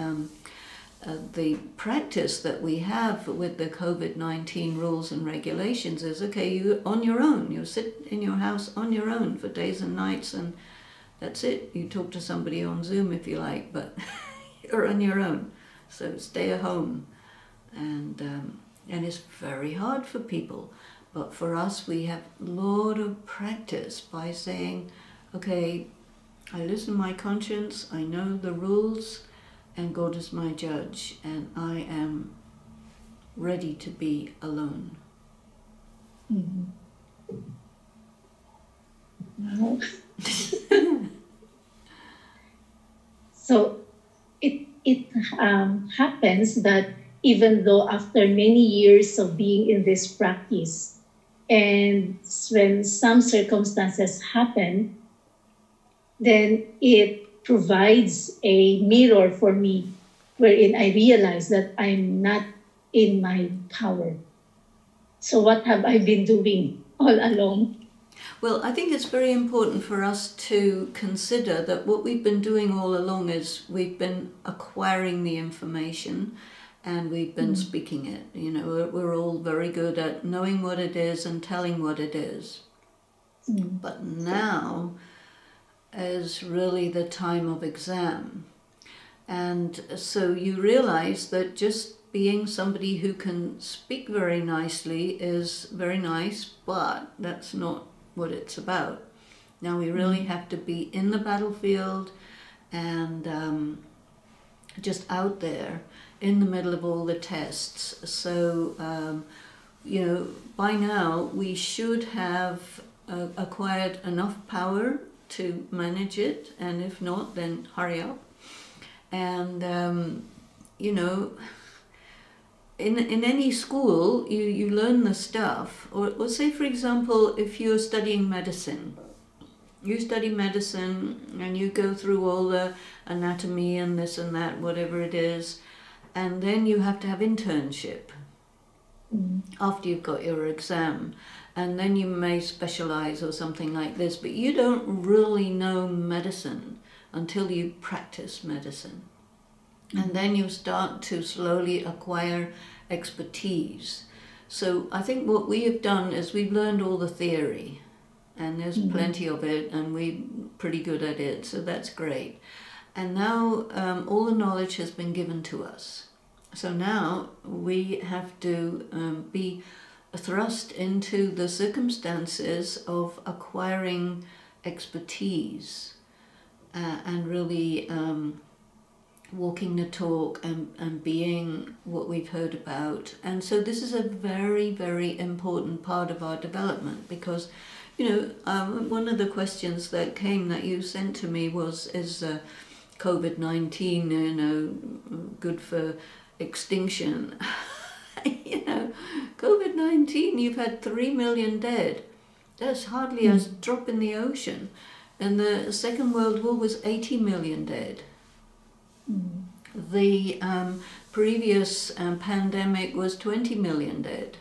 practice that we have with the COVID-19 rules and regulations is, okay, you're on your own. You sit in your house on your own for days and nights, and that's it. You talk to somebody on Zoom if you like, but you're on your own. So stay at home. And it's very hard for people. But for us, we have a lot of practice by saying, okay, I listen to my conscience, I know the rules, and God is my judge, and I am ready to be alone. Wow. So it happens that even though after many years of being in this practice, and when some circumstances happen, then it provides a mirror for me wherein I realize that I'm not in my power. So what have I been doing all along? Well, I think it's very important for us to consider that what we've been doing all along is we've been acquiring the information and we've been speaking it. You know, we're all very good at knowing what it is and telling what it is. But now is really the time of exam. And so you realize that just being somebody who can speak very nicely is very nice, but that's not what it's about. Now we really have to be in the battlefield and just out there in the middle of all the tests. So, you know, by now we should have acquired enough power to manage it, and if not, then hurry up. And, you know, in any school, you learn the stuff. Or say, for example, if you're studying medicine, you study medicine and you go through all the anatomy and this and that, whatever it is, and then you have to have internship after you've got your exam. And then you may specialize or something like this, but you don't really know medicine until you practice medicine. And then you start to slowly acquire expertise. So I think what we have done is we've learned all the theory, and there's plenty of it, and we're pretty good at it, so that's great. And now all the knowledge has been given to us. So now we have to be thrust into the circumstances of acquiring expertise and really walking the talk and being what we've heard about. And so this is a very, very important part of our development, because, you know, one of the questions that came that you sent to me was, is COVID-19, you know, good for extinction? You know, COVID-19, you've had 3 million dead. That's hardly a drop in the ocean. And the Second World War was 80 million dead. The previous pandemic was 20 million dead.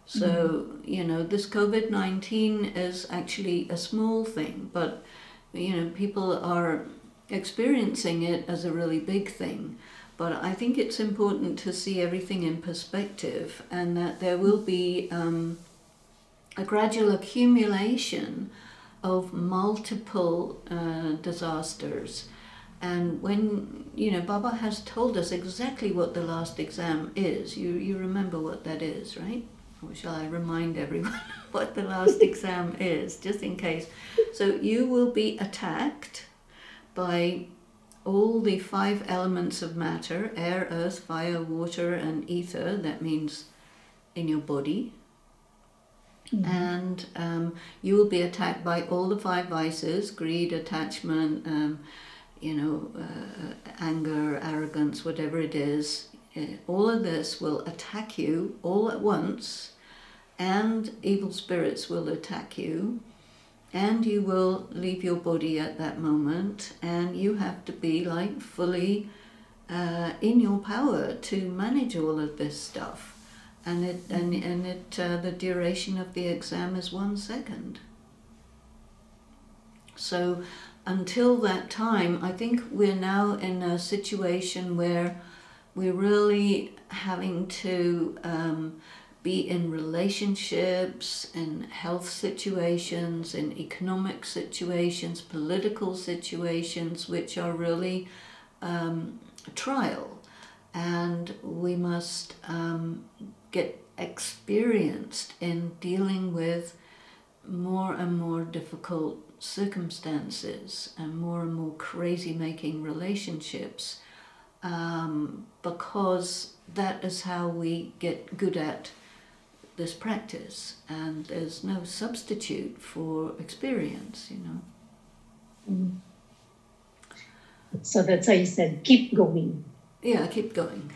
So, you know, this COVID-19 is actually a small thing, but, you know, people are experiencing it as a really big thing. But I think it's important to see everything in perspective, and that there will be a gradual accumulation of multiple disasters. And when, you know, Baba has told us exactly what the last exam is. You remember what that is, right? Or shall I remind everyone what the last exam is, just in case? So you will be attacked by all the 5 elements of matter: air, earth, fire, water, and ether. That means in your body. And you will be attacked by all the 5 vices: greed, attachment, you know, anger, arrogance, whatever it is. All of this will attack you all at once, and evil spirits will attack you, and you will leave your body at that moment, and you have to be like fully in your power to manage all of this stuff. And the duration of the exam is 1 second. So until that time, I think we're now in a situation where we're really having to be in relationships, in health situations, in economic situations, political situations, which are really a trial. And we must get experienced in dealing with more and more difficult circumstances and more crazy-making relationships, because that is how we get good at this practice, and there's no substitute for experience, you know. So that's why you said keep going. Yeah, keep going.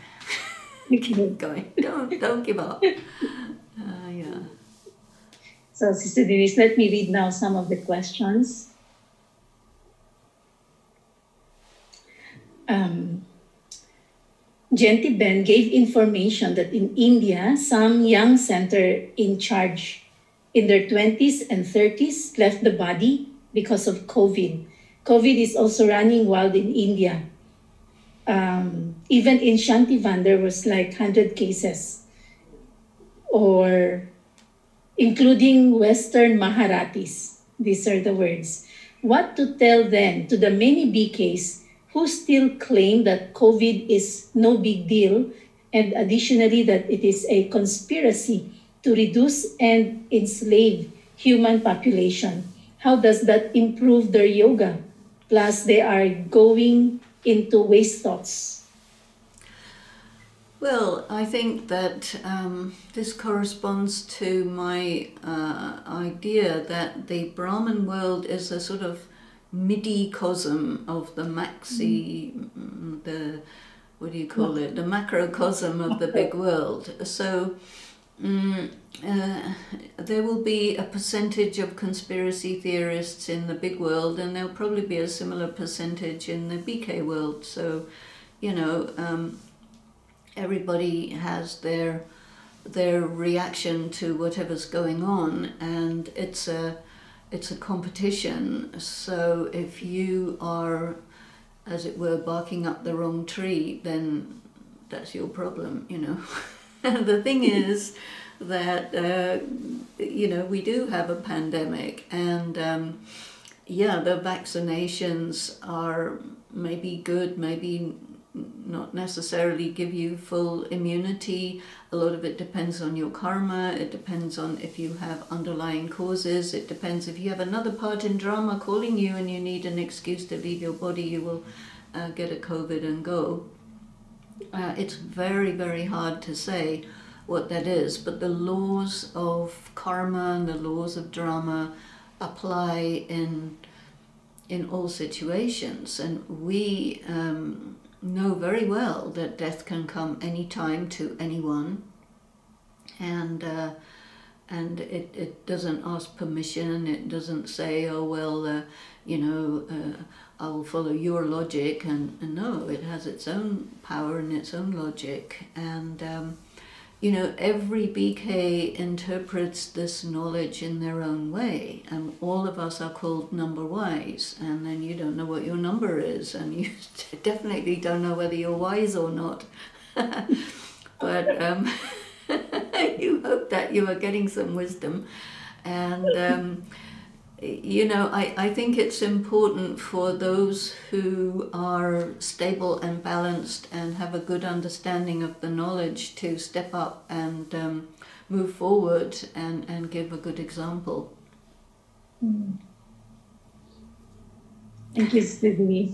Keep going. Don't give up. Yeah. So, Sister Denise, let me read now some of the questions. Genti Ben gave information that in India, some young center in charge in their 20s and 30s left the body because of COVID. COVID is also running wild in India. Even in Shantivan, there was like 100 cases, or including Western Maharatis. These are the words. What to tell then to the many BKs who still claim that COVID is no big deal, and additionally that it is a conspiracy to reduce and enslave human population? How does that improve their yoga? Plus, they are going into waste thoughts. Well, I think that this corresponds to my idea that the Brahman world is a sort of midi-cosm of the the, what do you call it, the macrocosm of the big world. So there will be a percentage of conspiracy theorists in the big world, and there'll probably be a similar percentage in the BK world. So, you know, everybody has their reaction to whatever's going on, and it's a competition. So if you are, as it were, barking up the wrong tree, then that's your problem, you know. The thing is that you know, we do have a pandemic, and yeah, the vaccinations are maybe good, maybe not necessarily give you full immunity. A lot of it depends on your karma. It depends on if you have underlying causes. It depends if you have another part in drama calling you and you need an excuse to leave your body, you will get a COVID and go. It's very, very hard to say what that is, but the laws of karma and the laws of drama apply in all situations, and we know very well that death can come anytime to anyone, and it doesn't ask permission. It doesn't say, oh well, you know, I'll follow your logic, and no, it has its own power and its own logic. And you know, every BK interprets this knowledge in their own way, and all of us are called number wise, and then you don't know what your number is, and you definitely don't know whether you're wise or not. But you hope that you are getting some wisdom. And you know, I think it's important for those who are stable and balanced and have a good understanding of the knowledge to step up and move forward and give a good example. Thank you, Sydney.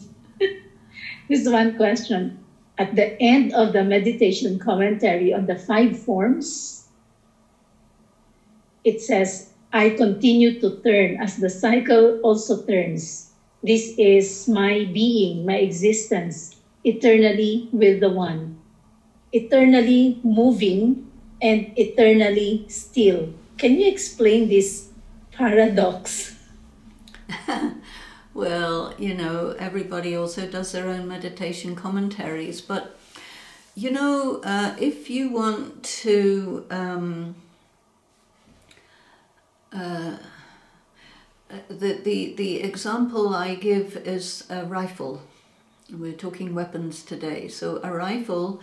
Here's one question. At the end of the meditation commentary on the 5 forms, it says, I continue to turn as the cycle also turns. This is my being, my existence, eternally with the One, eternally moving and eternally still. Can you explain this paradox? Well, you know, everybody also does their own meditation commentaries, but you know, if you want to the example I give is a rifle. We're talking weapons today. So a rifle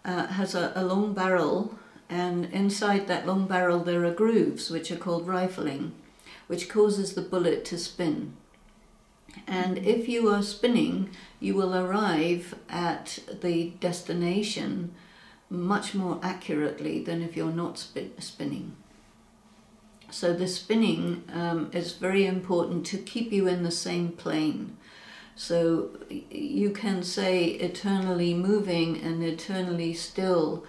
has a long barrel, and inside that long barrel there are grooves which are called rifling, which causes the bullet to spin. And if you are spinning, you will arrive at the destination much more accurately than if you're not spinning. So the spinning is very important to keep you in the same plane. So you can say eternally moving and eternally still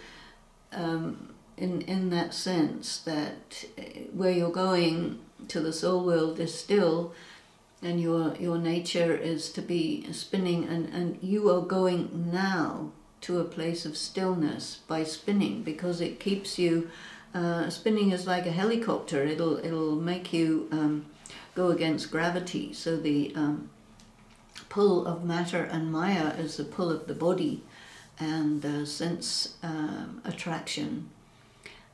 in that sense, that where you're going to the soul world is still, and your nature is to be spinning, and you are going now to a place of stillness by spinning, because it keeps you spinning is like a helicopter. It'll make you go against gravity. So the pull of matter and Maya is the pull of the body, and sense attraction.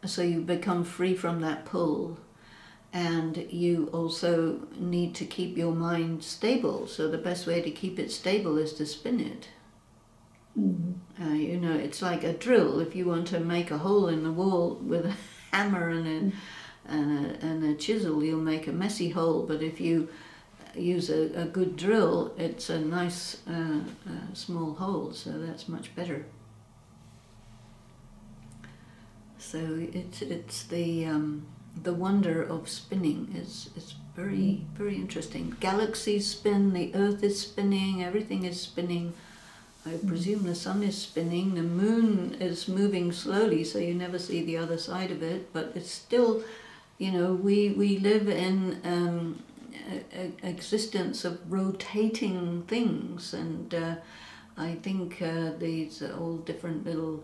So you become free from that pull, and you also need to keep your mind stable. So the best way to keep it stable is to spin it. You know, it's like a drill. If you want to make a hole in the wall with a hammer and a chisel, you'll make a messy hole. But if you use a good drill, it's a nice small hole. So that's much better. So it's the wonder of spinning is very, very interesting. Galaxies spin, the Earth is spinning, everything is spinning. I presume the sun is spinning, the moon is moving slowly, so you never see the other side of it, but it's still, you know, we live in existence of rotating things, and I think these are all different little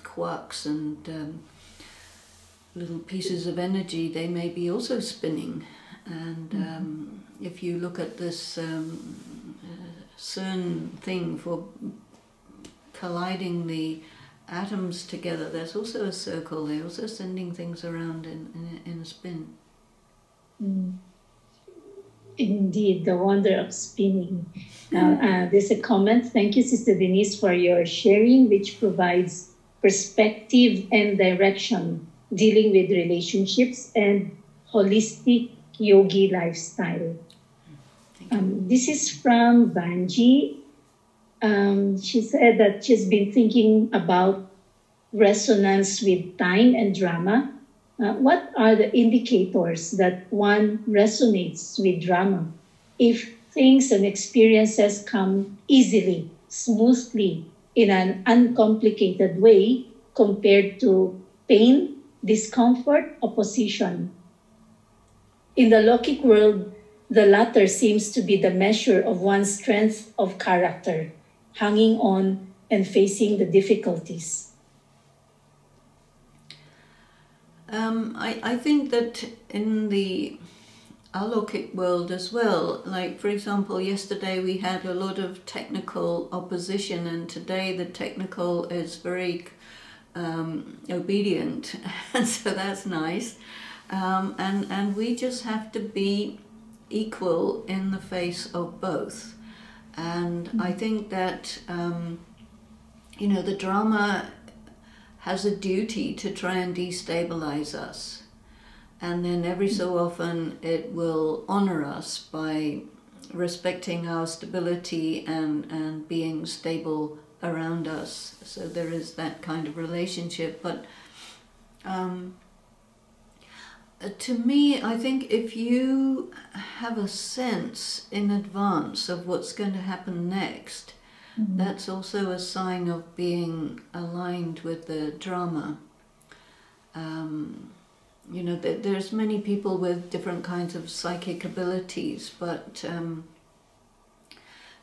quarks and little pieces of energy, they may be also spinning. And if you look at this CERN thing for colliding the atoms together, there's also a circle. They're also sending things around in a spin. Indeed, the wonder of spinning. Now, there's a comment. Thank you, Sister Denise, for your sharing, which provides perspective and direction dealing with relationships and holistic yogi lifestyle. This is from Vanji. She said that she's been thinking about resonance with time and drama. What are the indicators that one resonates with drama? If things and experiences come easily, smoothly, in an uncomplicated way compared to pain, discomfort, opposition. In the Lokic world, the latter seems to be the measure of one's strength of character, hanging on and facing the difficulties. I think that in the Alokik world as well, like for example, yesterday we had a lot of technical opposition, and today the technical is very obedient, and so that's nice. And we just have to be equal in the face of both. And I think that, you know, the drama has a duty to try and destabilize us. And then every so often it will honor us by respecting our stability and being stable around us. So there is that kind of relationship. But to me, I think if you have a sense in advance of what's going to happen next, that's also a sign of being aligned with the drama. You know, there's many people with different kinds of psychic abilities, but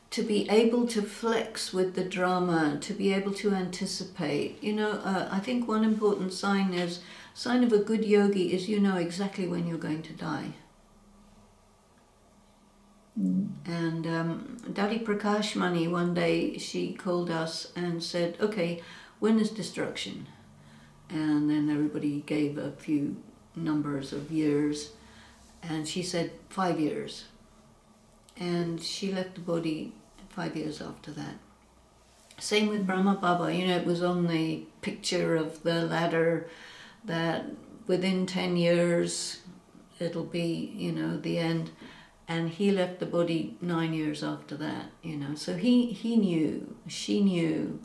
to be able to flex with the drama, to be able to anticipate, you know, I think one important sign of a good yogi is you know exactly when you're going to die. And Dadi Prakashmani, one day she called us and said, okay, when is destruction? And then everybody gave a few numbers of years, and she said 5 years. And she left the body 5 years after that. Same with Brahma Baba, you know, it was on the picture of the ladder that within 10 years it'll be, you know, the end. And he left the body 9 years after that, you know. So he knew, she knew.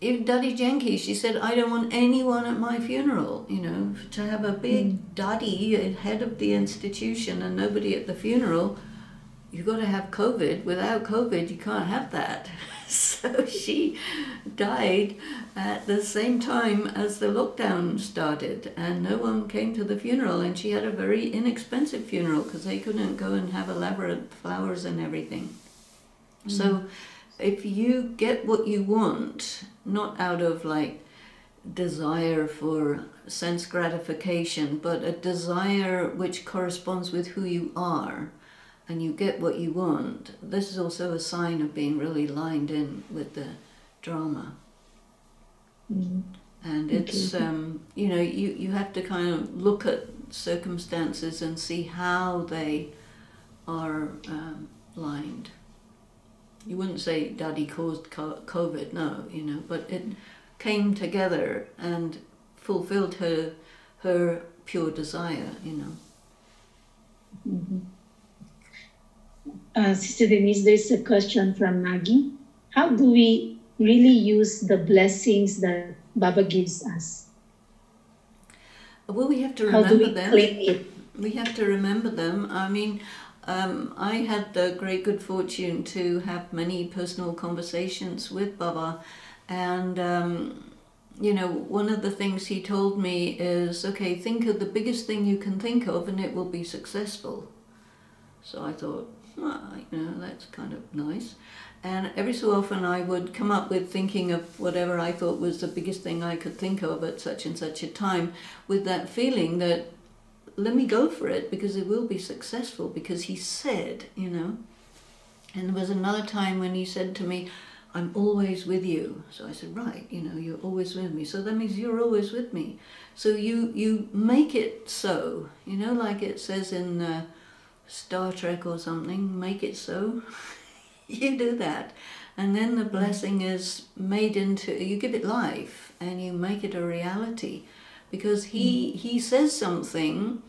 Even Dadi Janki, she said, I don't want anyone at my funeral, you know, to have a big Dadi, head of the institution, and nobody at the funeral. You've got to have COVID. Without COVID, you can't have that. So she died at the same time as the lockdown started, and no one came to the funeral, and she had a very inexpensive funeral because they couldn't go and have elaborate flowers and everything. So if you get what you want, not out of like desire for sense gratification, but a desire which corresponds with who you are, and you get what you want, this is also a sign of being really lined in with the drama. And it's, you know, you have to kind of look at circumstances and see how they are lined. You wouldn't say Daddy caused COVID, no, you know, but it came together and fulfilled her pure desire, you know. Sister Denise, there's a question from Maggie. How do we really use the blessings that Baba gives us? Well, we have to remember them. How do we claim it? We have to remember them. I mean, I had the great good fortune to have many personal conversations with Baba, and you know, one of the things he told me is, okay, think of the biggest thing you can think of and it will be successful. So I thought, well, you know, that's kind of nice. And every so often I would come up with thinking of whatever I thought was the biggest thing I could think of at such and such a time, with that feeling that, let me go for it because it will be successful, because he said, you know. And there was another time when he said to me, I'm always with you. So I said, right, you know, you're always with me. So that means you're always with me. So you make it so, you know, like it says in Star Trek or something, make it so. You do that. And then the blessing is made into, you give it life and you make it a reality. Because he says something,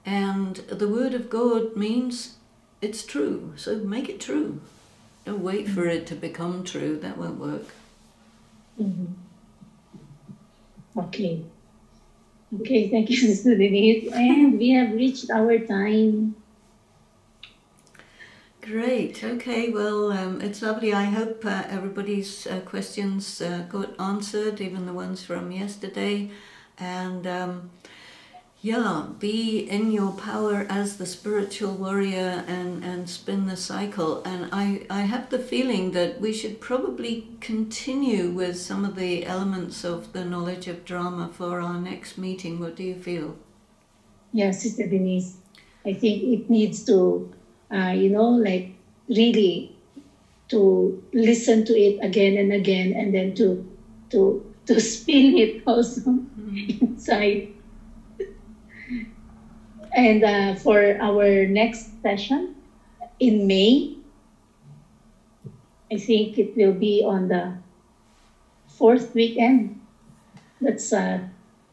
and the word of God means it's true. So make it true. Don't wait for it to become true. That won't work. Okay. Okay, thank you, Sister Denise. And we have reached our time. Great. Okay, well, it's lovely. I hope everybody's questions got answered, even the ones from yesterday. And yeah, be in your power as the spiritual warrior and spin the cycle. And I have the feeling that we should probably continue with some of the elements of the knowledge of drama for our next meeting. What do you feel? Yeah, Sister Denise, I think it needs to, you know, like really to listen to it again and again, and then to spin it also inside. And for our next session in May, I think it will be on the 4th weekend. That's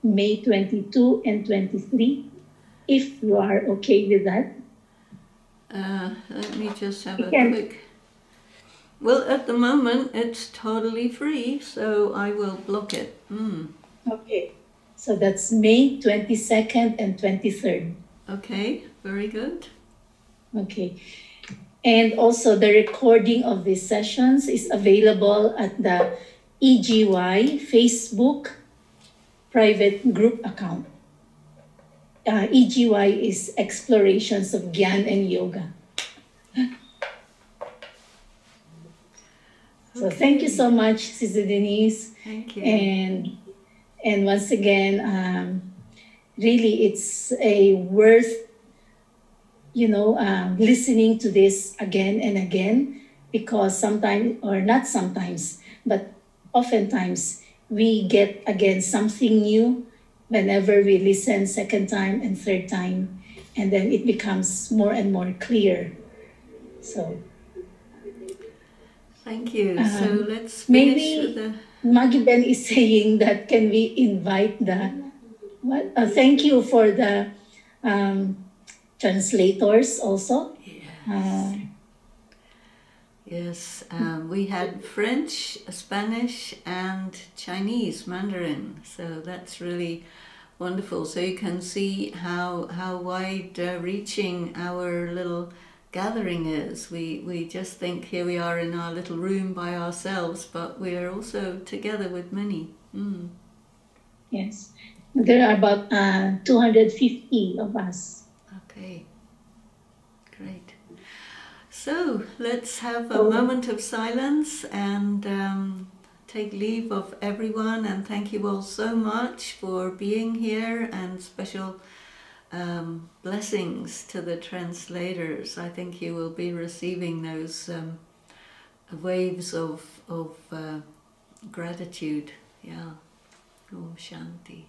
May 22 and 23, if you are okay with that. Let me just have a quick... Well, at the moment, it's totally free, so I will block it. Okay, so that's May 22nd and 23rd. Okay, very good. Okay, and also the recording of these sessions is available at the EGY Facebook private group account. EGY is Explorations of Gyan and Yoga. So thank you so much, Sister Denise. Thank you. And once again, really it's a worth, you know, listening to this again and again, because sometimes, or not sometimes, but oftentimes we get again something new whenever we listen second time and third time, and then it becomes more and more clear. So thank you. So let's finish maybe with the... Maggie Ben is saying that can we invite the thank you for the translators also. Yes, we had French, Spanish, and Chinese, Mandarin. So that's really wonderful. So you can see how wide-reaching our little gathering is. We just think here we are in our little room by ourselves, but we're also together with many. Yes, there are about 250 of us. Okay, great. So let's have a moment of silence and take leave of everyone, and thank you all so much for being here, and special blessings to the translators. I think you will be receiving those waves of gratitude. Yeah. Om Shanti.